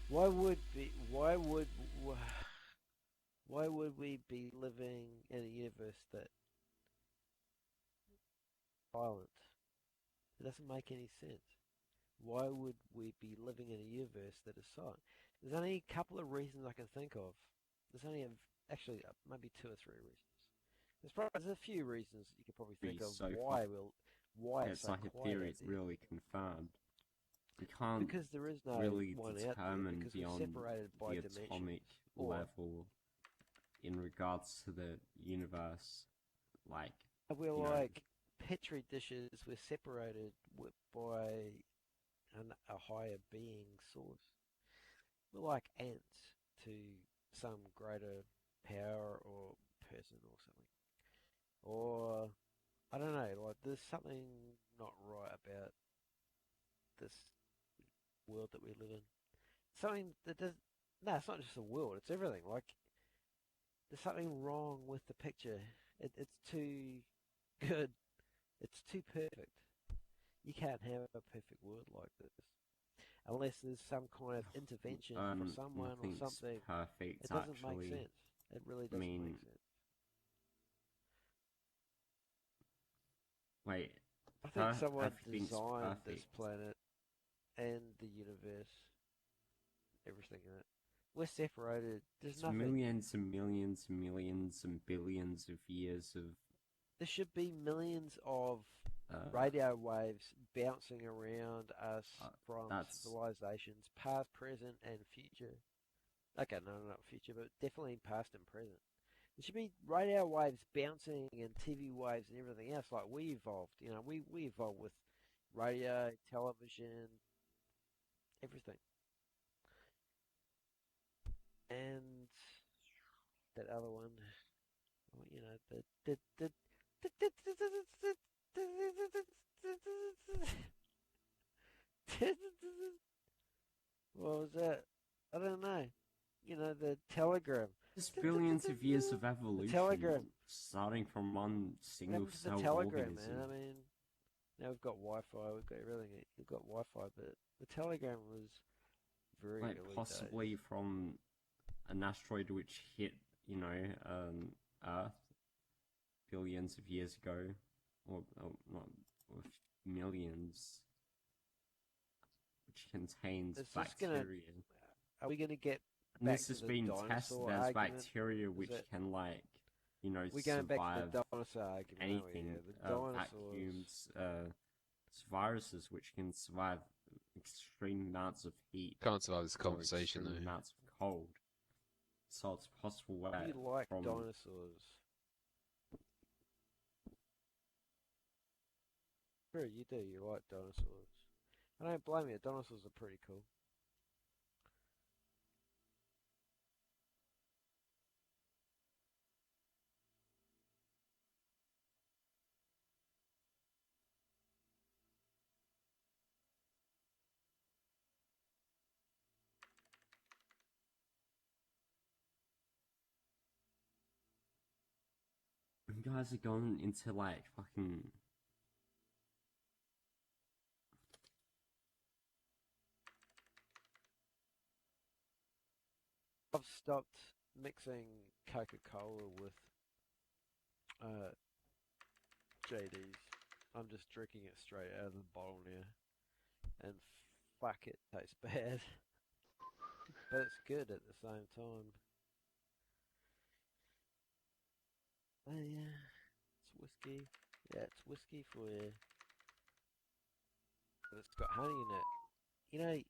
why would be why would we be living in a universe that violent? It doesn't make any sense. Why would we be living in a universe that is silent? There's only a couple of reasons I can think of. There's only actually maybe 2 or 3 reasons. There's a few reasons you could probably think of So why it's it's so like a quiet theory. out It's there. really confirmed. We can't Because there is no really one out there, determine because we're beyond separated by the dimensions. atomic level in regards to the universe. Like, We're you know, like petri dishes. We're separated by a higher being source. We're like ants to some greater power or person or something. Or I don't know. Like there's something not right about this world that we live in. Something that does. No, it's not just the world. It's everything. Like there's something wrong with the picture. It's too good. It's too perfect. You can't have a perfect world like this unless there's some kind of intervention for someone or nothing's something. perfect, It doesn't actually. make sense. It really doesn't make sense. Wait. I think someone Everything's designed this perfect. planet and the universe, everything in it. We're separated. There's It's nothing. millions and millions and millions and billions of years of. There should be millions of radio waves bouncing around us from civilizations, past, present, and future. Okay, no, not future, but definitely past and present. There should be radio waves bouncing and TV waves and everything else. Like we evolved, we evolved with radio, television, everything. And that other one, what was that? I don't know. The telegram. There's billions of years of evolution. The telegram. Starting from one single cell the telegram, organism. man. I mean, now we've got Wi-Fi, we've got everything. We've got Wi-Fi, but the telegram was very like early possibly days. From an asteroid which hit, Earth billions of years ago, or not, or millions, which contains bacteria. Are we gonna get? And this has been tested. There's bacteria which can, we're going back to survive the dinosaur argument, anything. The dinosaurs. Vacuums, viruses which can survive extreme amounts of heat. Can't survive this conversation though. Amounts of cold. So it's possible where you like dinosaurs. Sure, you do. You like dinosaurs. I don't blame you. Dinosaurs are pretty cool. You guys are going into like fucking. I've stopped mixing Coca-Cola with JD's. I'm just drinking it straight out of the bottle now, and fuck, it tastes bad, but it's good at the same time. Oh yeah, it's whiskey. Yeah, it's whiskey for you. But it's got honey in it.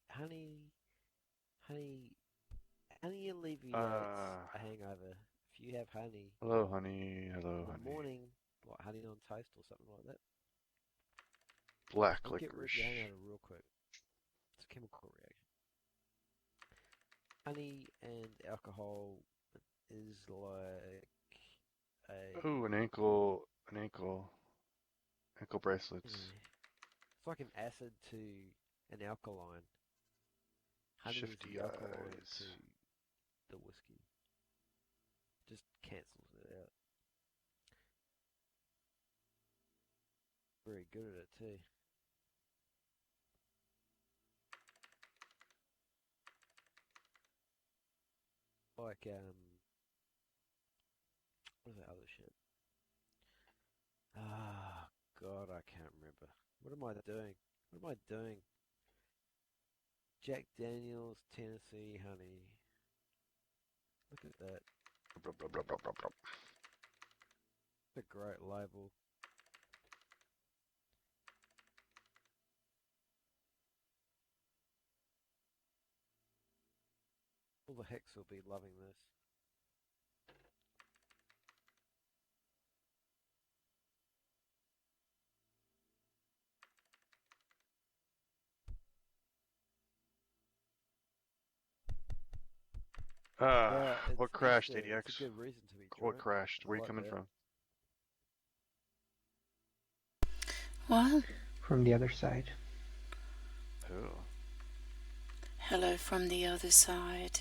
Honey alleviates a hangover. If you have honey. Hello, honey. Hello, in honey. the morning, like honey on toast or something like that. Black It'll get rid of licorice. your hangover real quick. It's a chemical reaction. Honey and alcohol is like Ooh, an ankle bracelets. It's like an acid to an alkaline. Honey is Shifty the alkaline eyes. to the whiskey. Just cancels it out. very good at it too. Like what was that other shit? Ah, God, I can't remember. What am I doing? What am I doing? Jack Daniels Tennessee Honey. Look at that. What a great label. All the hicks will be loving this. Yeah, What crashed, it's ADX? a good reason to be What drunk. crashed? I Where are you like coming that. from? What? From the other side. Oh. Hello from the other side.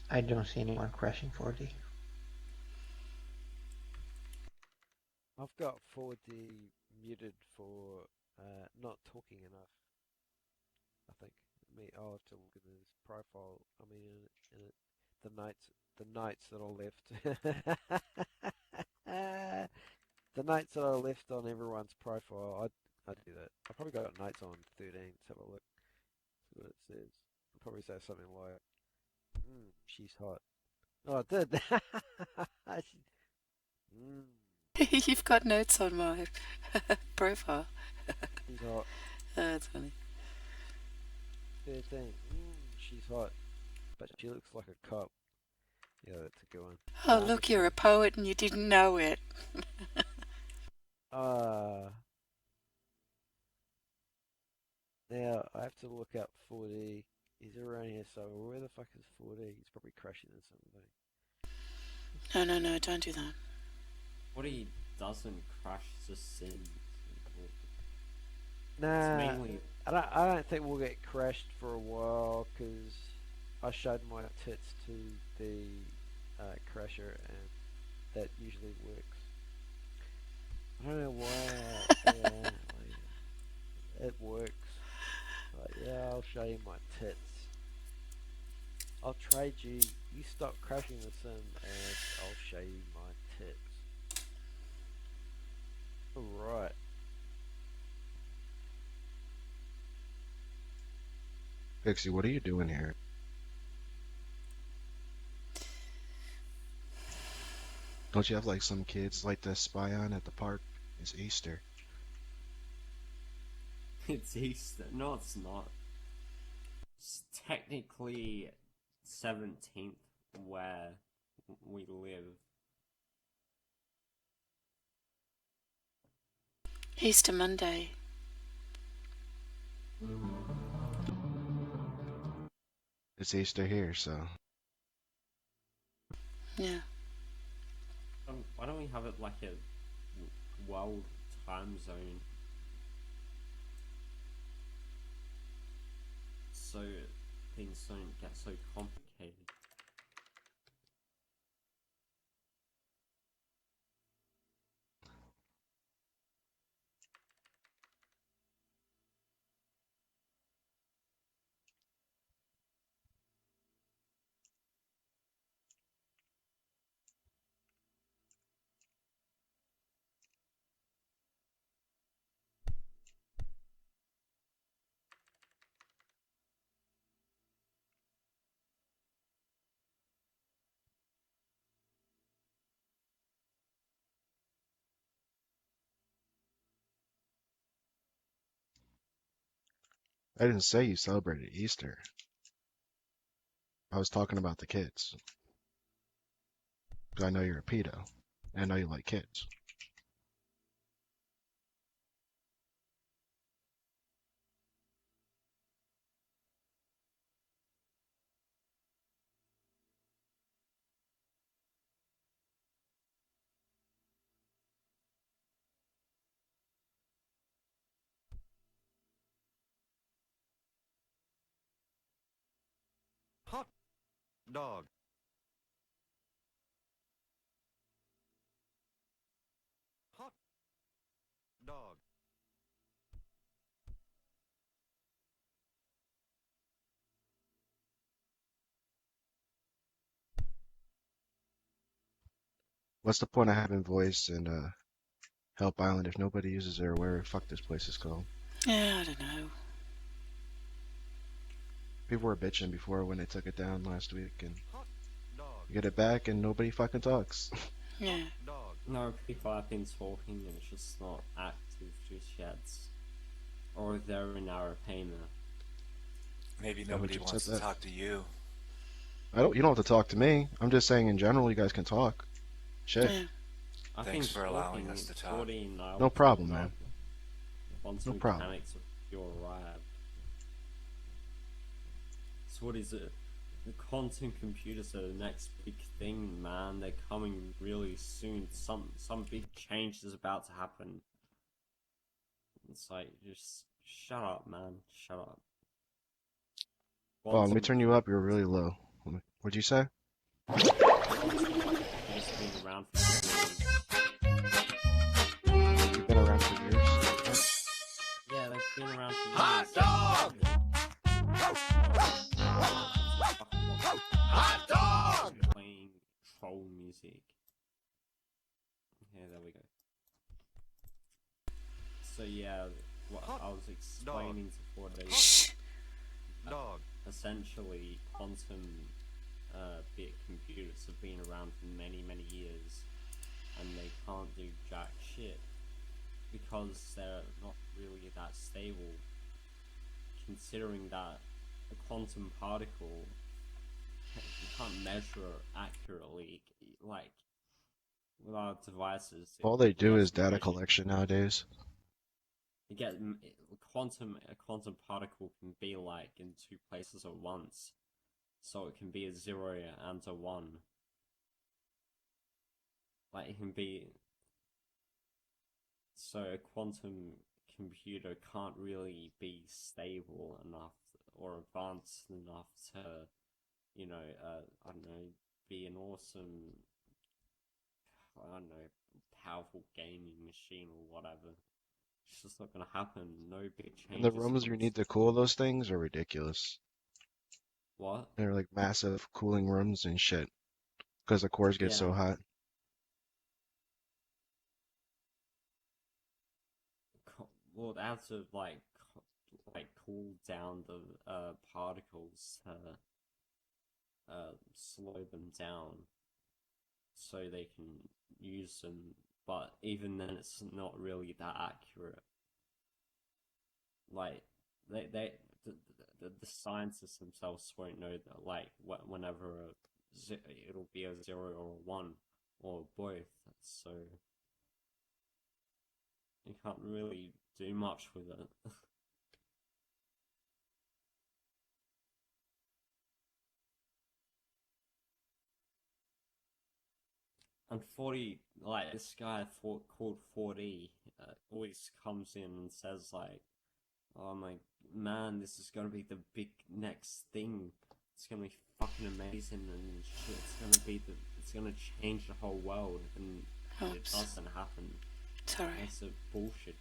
I don't see anyone crashing 4D. I've got 4D muted for not talking enough. I think. I'll have to look at his profile. I mean, in it, the nights that are left, the nights that are left on everyone's profile. I do that. I probably got nights on 13. Let's have a look. See what it says. I'll probably say something like, "She's hot." Oh, I did. You've got notes on my profile. She's hot. That's funny. 13. She's hot, but she looks like a cop. Yeah, that's a good one. Oh, look, you're a poet and you didn't know it. Now I have to look up 4D. He's around here somewhere. Where the fuck is 4D? He's probably crashing in something. No, don't do that. What he doesn't crash just sins. Nah, mainly... I don't think we'll get crashed for a while because I showed my tits to the crasher and that usually works. I don't know why. Yeah, it works. But yeah, I'll show you my tits. I'll trade you. You stop crashing the sim and I'll show you my tits. Alright. Pixie, what are you doing here? Don't you have like some kids like to spy on at the park? It's Easter. It's Easter. No, it's not. It's technically 17th where we live. Easter Monday. It's Easter here, so. Yeah. Why don't we have it like a world time zone? So things don't get so complicated. I didn't say you celebrated Easter. I was talking about the kids. 'Cause I know you're a pedo. And I know you like kids. dog. Hot dog. What's the point of having voice in Help Island if nobody uses it or where the fuck this place is called? Yeah, I don't know. People were bitching before when they took it down last week, and Hot dog. you get it back and nobody fucking talks. Yeah. Dog. No, people have been talking and it's just not active just yet. Or they're in Arapena. Maybe Is that what nobody you wants said to that? talk to you. You don't have to talk to me. I'm just saying in general you guys can talk. Shit. Yeah. I Thanks think for allowing talking us to talk. 14 I No will problem, talk man. about quantum No problem. mechanics of pure arrived. So what is it? The quantum computers are the next big thing, man. They're coming really soon. Some big change is about to happen. It's like, just shut up, man. Shut up. Oh, let me Quantum turn you up. You're really low. What'd you say? computers have been around for years. You've been around for years. Yeah, they've been around for years. Hot dog. Hot dog. Playing troll music. Yeah, there we go. So yeah, what I was explaining to 4D, Dog. essentially quantum bit computers have been around for many years, and they can't do jack shit because they're not really that stable, considering that a quantum particle, you can't measure accurately, like, with our devices. All they do is gets data measured. collection nowadays. You get a quantum particle can be like in two places at once, so it can be a 0 and a 1. Like it can be. So a quantum computer can't really be stable enough or advanced enough to, you know, I don't know, be an awesome, I don't know, powerful gaming machine or whatever. It's just not gonna happen. No big changes. And the rooms you need to cool those things are ridiculous. What? They're like massive cooling rooms and shit. Because the cores get so Yeah. hot. Well, they have to like cool down the particles to slow them down so they can use them. But even then, it's not really that accurate. Like the scientists themselves won't know that. Like whenever it'll be a 0 or a 1 or both. So you can't really do much with it. And 40, like, this guy called 40 always comes in and says, like, oh my man, this is gonna be the big next thing. It's gonna be fucking amazing and shit. It's gonna change the whole world, and it doesn't happen. Sorry. It's a bullshit.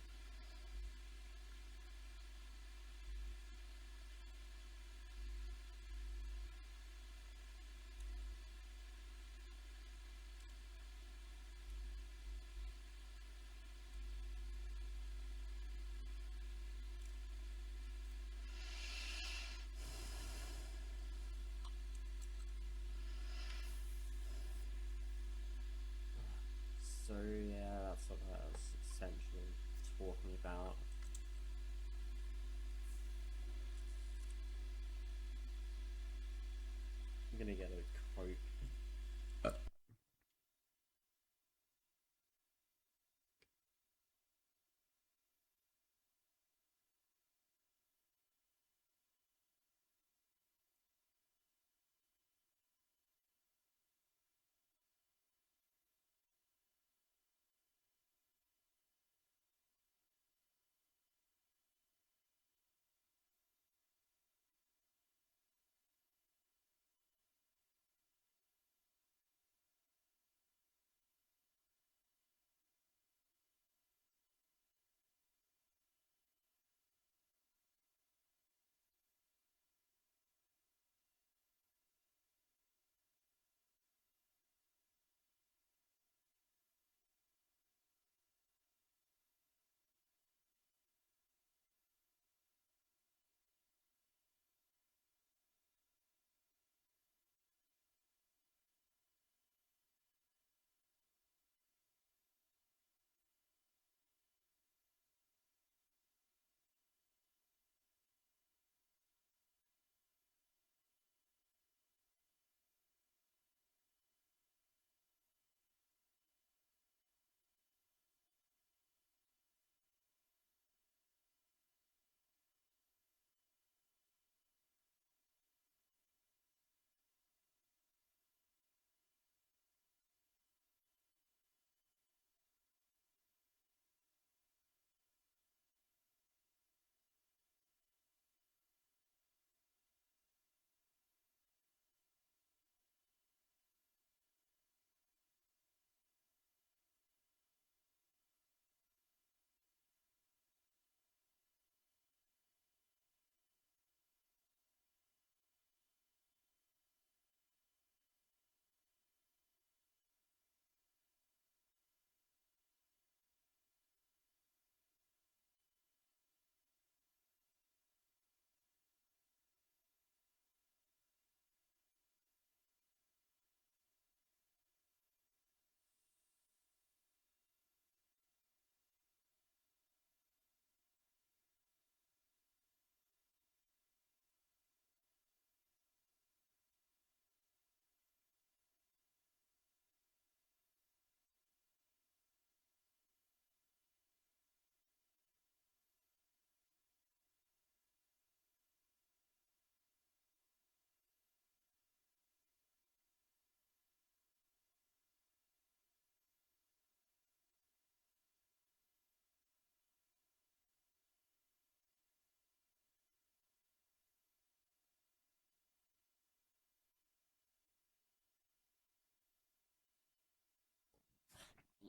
So yeah, that's what I was essentially talking about. I'm gonna get a Coke.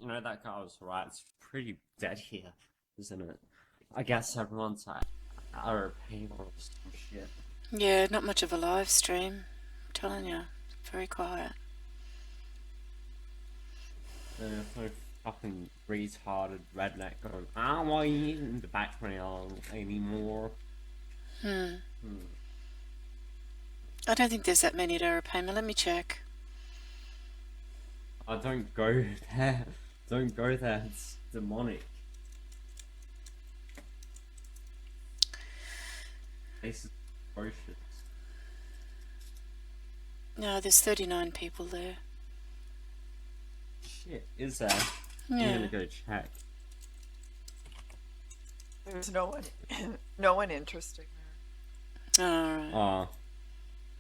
You know, that guy was right. It's pretty dead here, isn't it? I guess everyone's like RP or some shit. Yeah, not much of a live stream. I'm telling you, very quiet. So fucking retarded redneck going, I don't want you in the background anymore. I don't think there's that many at Arapaima. Let me check. I don't go there. Don't go there. It's demonic. This is atrocious. No, there's 39 people there. Shit, is there? Yeah. I'm gonna go check. There's no one, no one interesting there. Alright. Oh,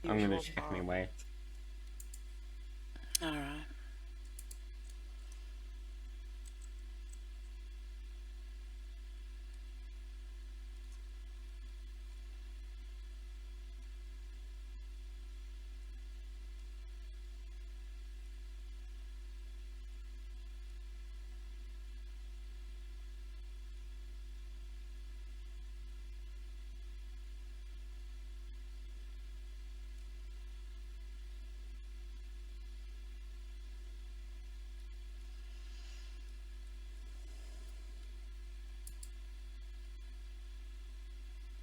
I'm gonna Usual check mob. my way. Alright.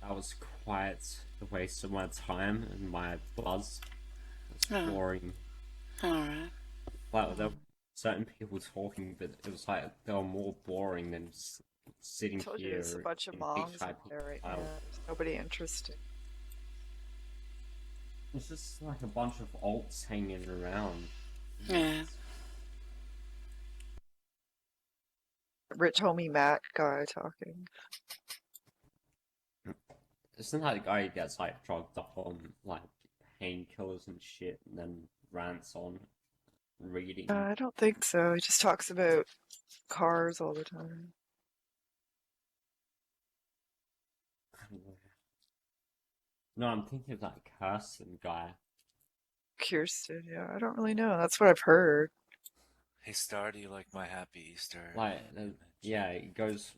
That was quite a waste of my time and my buzz. It's Oh. boring. Alright. Like, there were certain people talking, but it was like they were more boring than just sitting I told you here. there's a bunch of in mongs beachside up there right style. now. There's nobody interesting. It's just like a bunch of alts hanging around. Yeah. Rich homie Mac guy talking. Isn't that the guy who gets like drugged up on like painkillers and shit and then rants on reading? I don't think so. He just talks about cars all the time. No, I'm thinking of that Kirsten guy. Kirsten, yeah, I don't really know. That's what I've heard. Hey Star, do you like my Happy Easter? Like, yeah, he goes.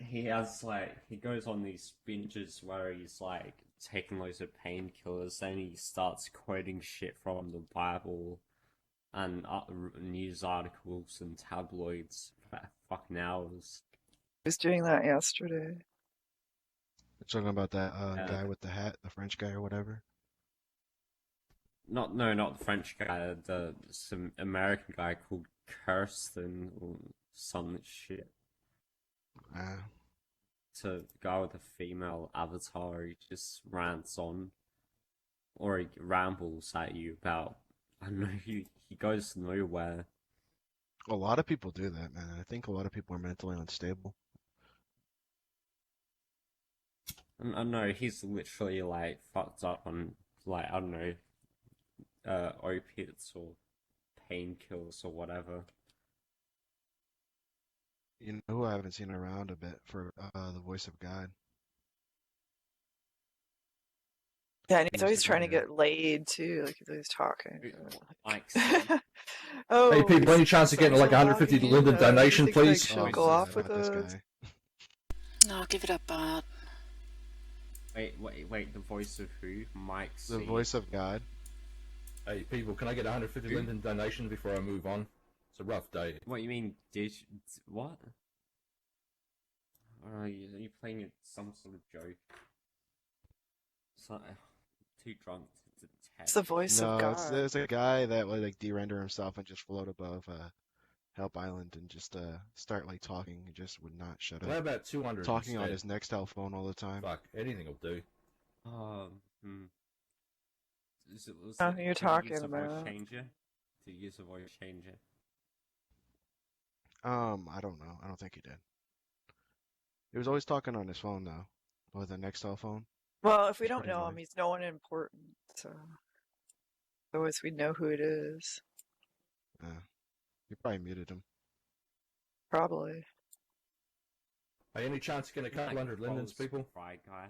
He goes on these binges where he's like taking loads of painkillers, then he starts quoting shit from the Bible and news articles and tabloids for fucking hours. He was doing that yesterday. You're talking about that guy with the hat, the French guy or whatever? Not the French guy, some American guy called Kirsten or some shit. To the guy with a female avatar, he just rants on, or he rambles at you about, I don't know, he goes nowhere. A lot of people do that, man. I think a lot of people are mentally unstable. I know, he's literally like fucked up on, like, I don't know, opiates or painkillers or whatever. You know who I haven't seen around a bit for the voice of God? Yeah, and he's always trying to get laid too, like he's always talking. Oh, hey people, any chance of getting like a 150 Linden donation, please? She'll go off with us. No, give it up, Bart. Wait, the voice of who? Mike C. The voice of God. Hey people, can I get a 150 Linden donation before I move on? It's a rough day. What you mean, what? Are you playing some sort of joke? Too drunk to detect. It's the voice of God. No, there's a guy that would like de-render himself and just float above Help Island and just start like talking. He just would not shut up. How about 200 Talking on instead? his Nextel phone all the time. Fuck, anything will do. Who you're talking use a voice about? changer? To use a voice changer? I don't know. I don't think he did. He was always talking on his phone though, with a Nextel phone. Well, if we It's don't pretty know him, annoying. he's no one important. So otherwise, we'd know who it is. You probably muted him. Probably. Hey, any chance of getting a couple hundred Lindens, people? Cry guy.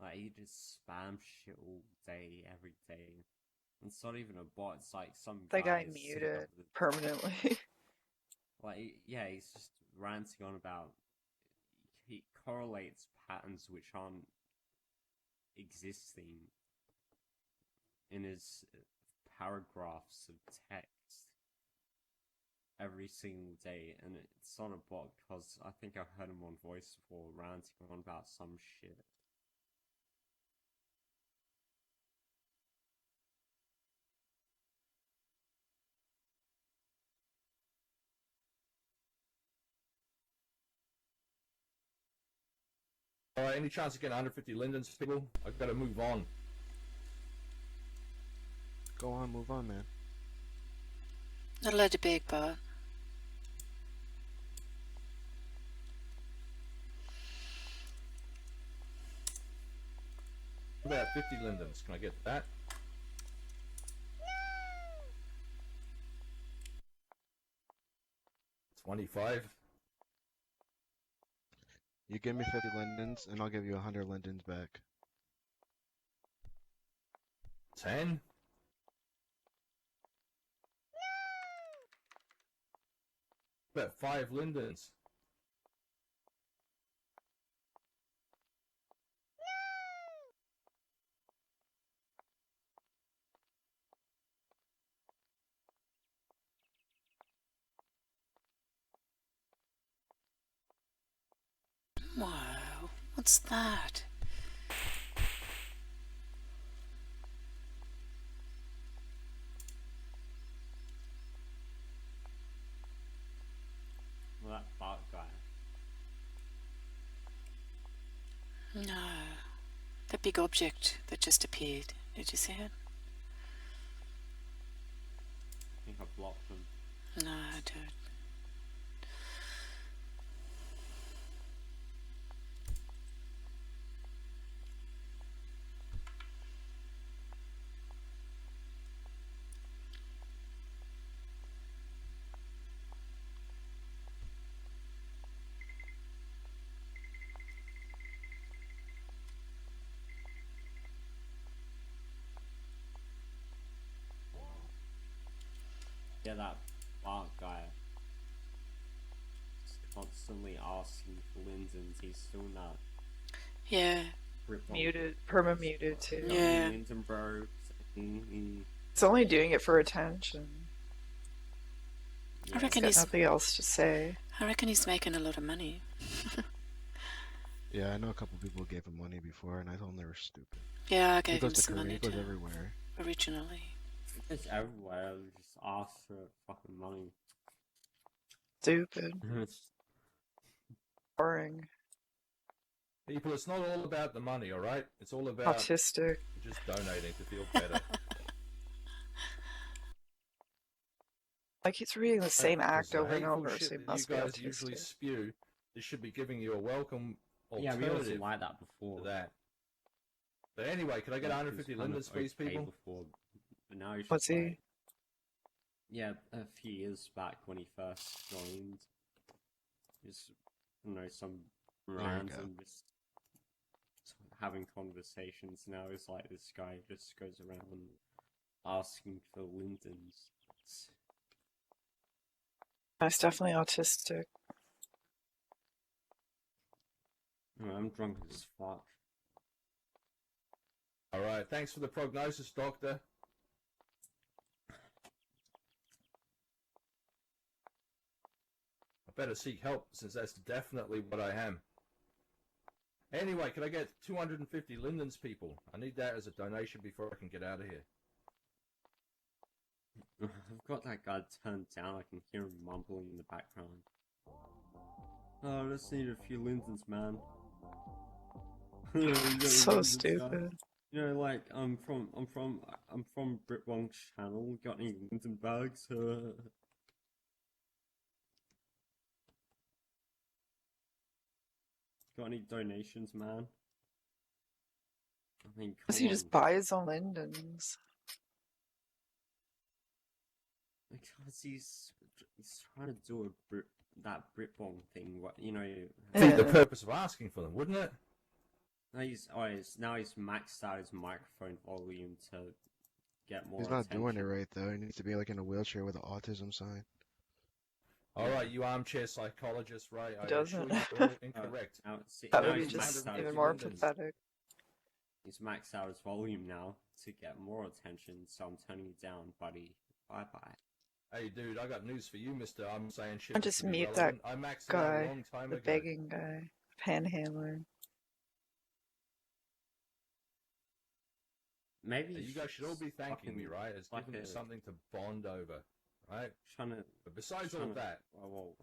Like, he just spams shit all day, every day. It's not even a bot. It's like some That guy is sitting muted over the- permanently. Like, yeah, he's just ranting on about. He correlates patterns which aren't existing in his paragraphs of text every single day, and it's not a bot because I think I've heard him on voice before ranting on about some shit. Alright, any chance of getting 150 lindens, people? I've got to move on. Go on, move on, man. Not allowed to beg, Bart. About 50 lindens. Can I get that? No! 25. You give me 50 lindens, and I'll give you 100 lindens back. 10. About 5 lindens. Wow, what's that? Well, that Bart guy. No. That big object that just appeared. Did you see it? I think I blocked him. No, I don't. Yeah, that Bart guy. Just constantly asking for lindens. He's still not. Yeah. Muted, perma-muted too. Yeah. Linden bro. It's only doing it for attention. I reckon He's he's got nothing else to say. I reckon he's making a lot of money. Yeah, I know a couple people gave him money before, and I told them they were stupid. Yeah, I He gave goes him to some Korea, money he goes too. everywhere. Originally. It's everywhere. Just ask for fucking money. Stupid. Boring. People, it's not all about the money, alright? It's all about Autistic. just donating to feel better. Like he's reading the same act The over and hateful over, shit so he that must you be guys usually autistic. spew, this should be giving you a welcome Yeah, we alternative also liked that before. to that. But anyway, can I get 150 lindens, please, people? Before, but now he's What's just he? like, yeah, a few years back when he first joined, just some There you random just having conversations. Now it's like this guy just goes around asking for lindens. That's definitely autistic. I'm drunk as fuck. Alright, thanks for the prognosis, Doctor. I better seek help, since that's definitely what I am. Anyway, can I get 250 lindens, people? I need that as a donation before I can get out of here. I've got that guy turned down. I can hear him mumbling in the background. Oh, I just need a few lindens, man. So stupid. You know, like I'm from Britwong's channel. Got any linden bags? Got any donations, man? I mean, Does come he just on. buy his own lindens? Because he's trying to do that Britbong thing. What you know? Defeat the purpose of asking for them, wouldn't it? Now he's maxed out his microphone volume to get more He's not doing it attention. right though. He needs to be like in a wheelchair with an autism sign. All right, you armchair psychologist, right? I Doesn't. assure you all incorrect. That Now would be he's just maxed out even his more windows. pathetic. He's maxed out his volume now to get more attention, so I'm turning it down, buddy. Bye bye. Hey, dude, I got news for you, mister. I'm saying shit. I'll just mute that I maxed it out a guy, long time the ago. begging guy, panhandler. Maybe Hey, you guys should all be thanking me, fucking right? It's like giving me a- something to bond over, right? trying to. But besides all trying to- that, well,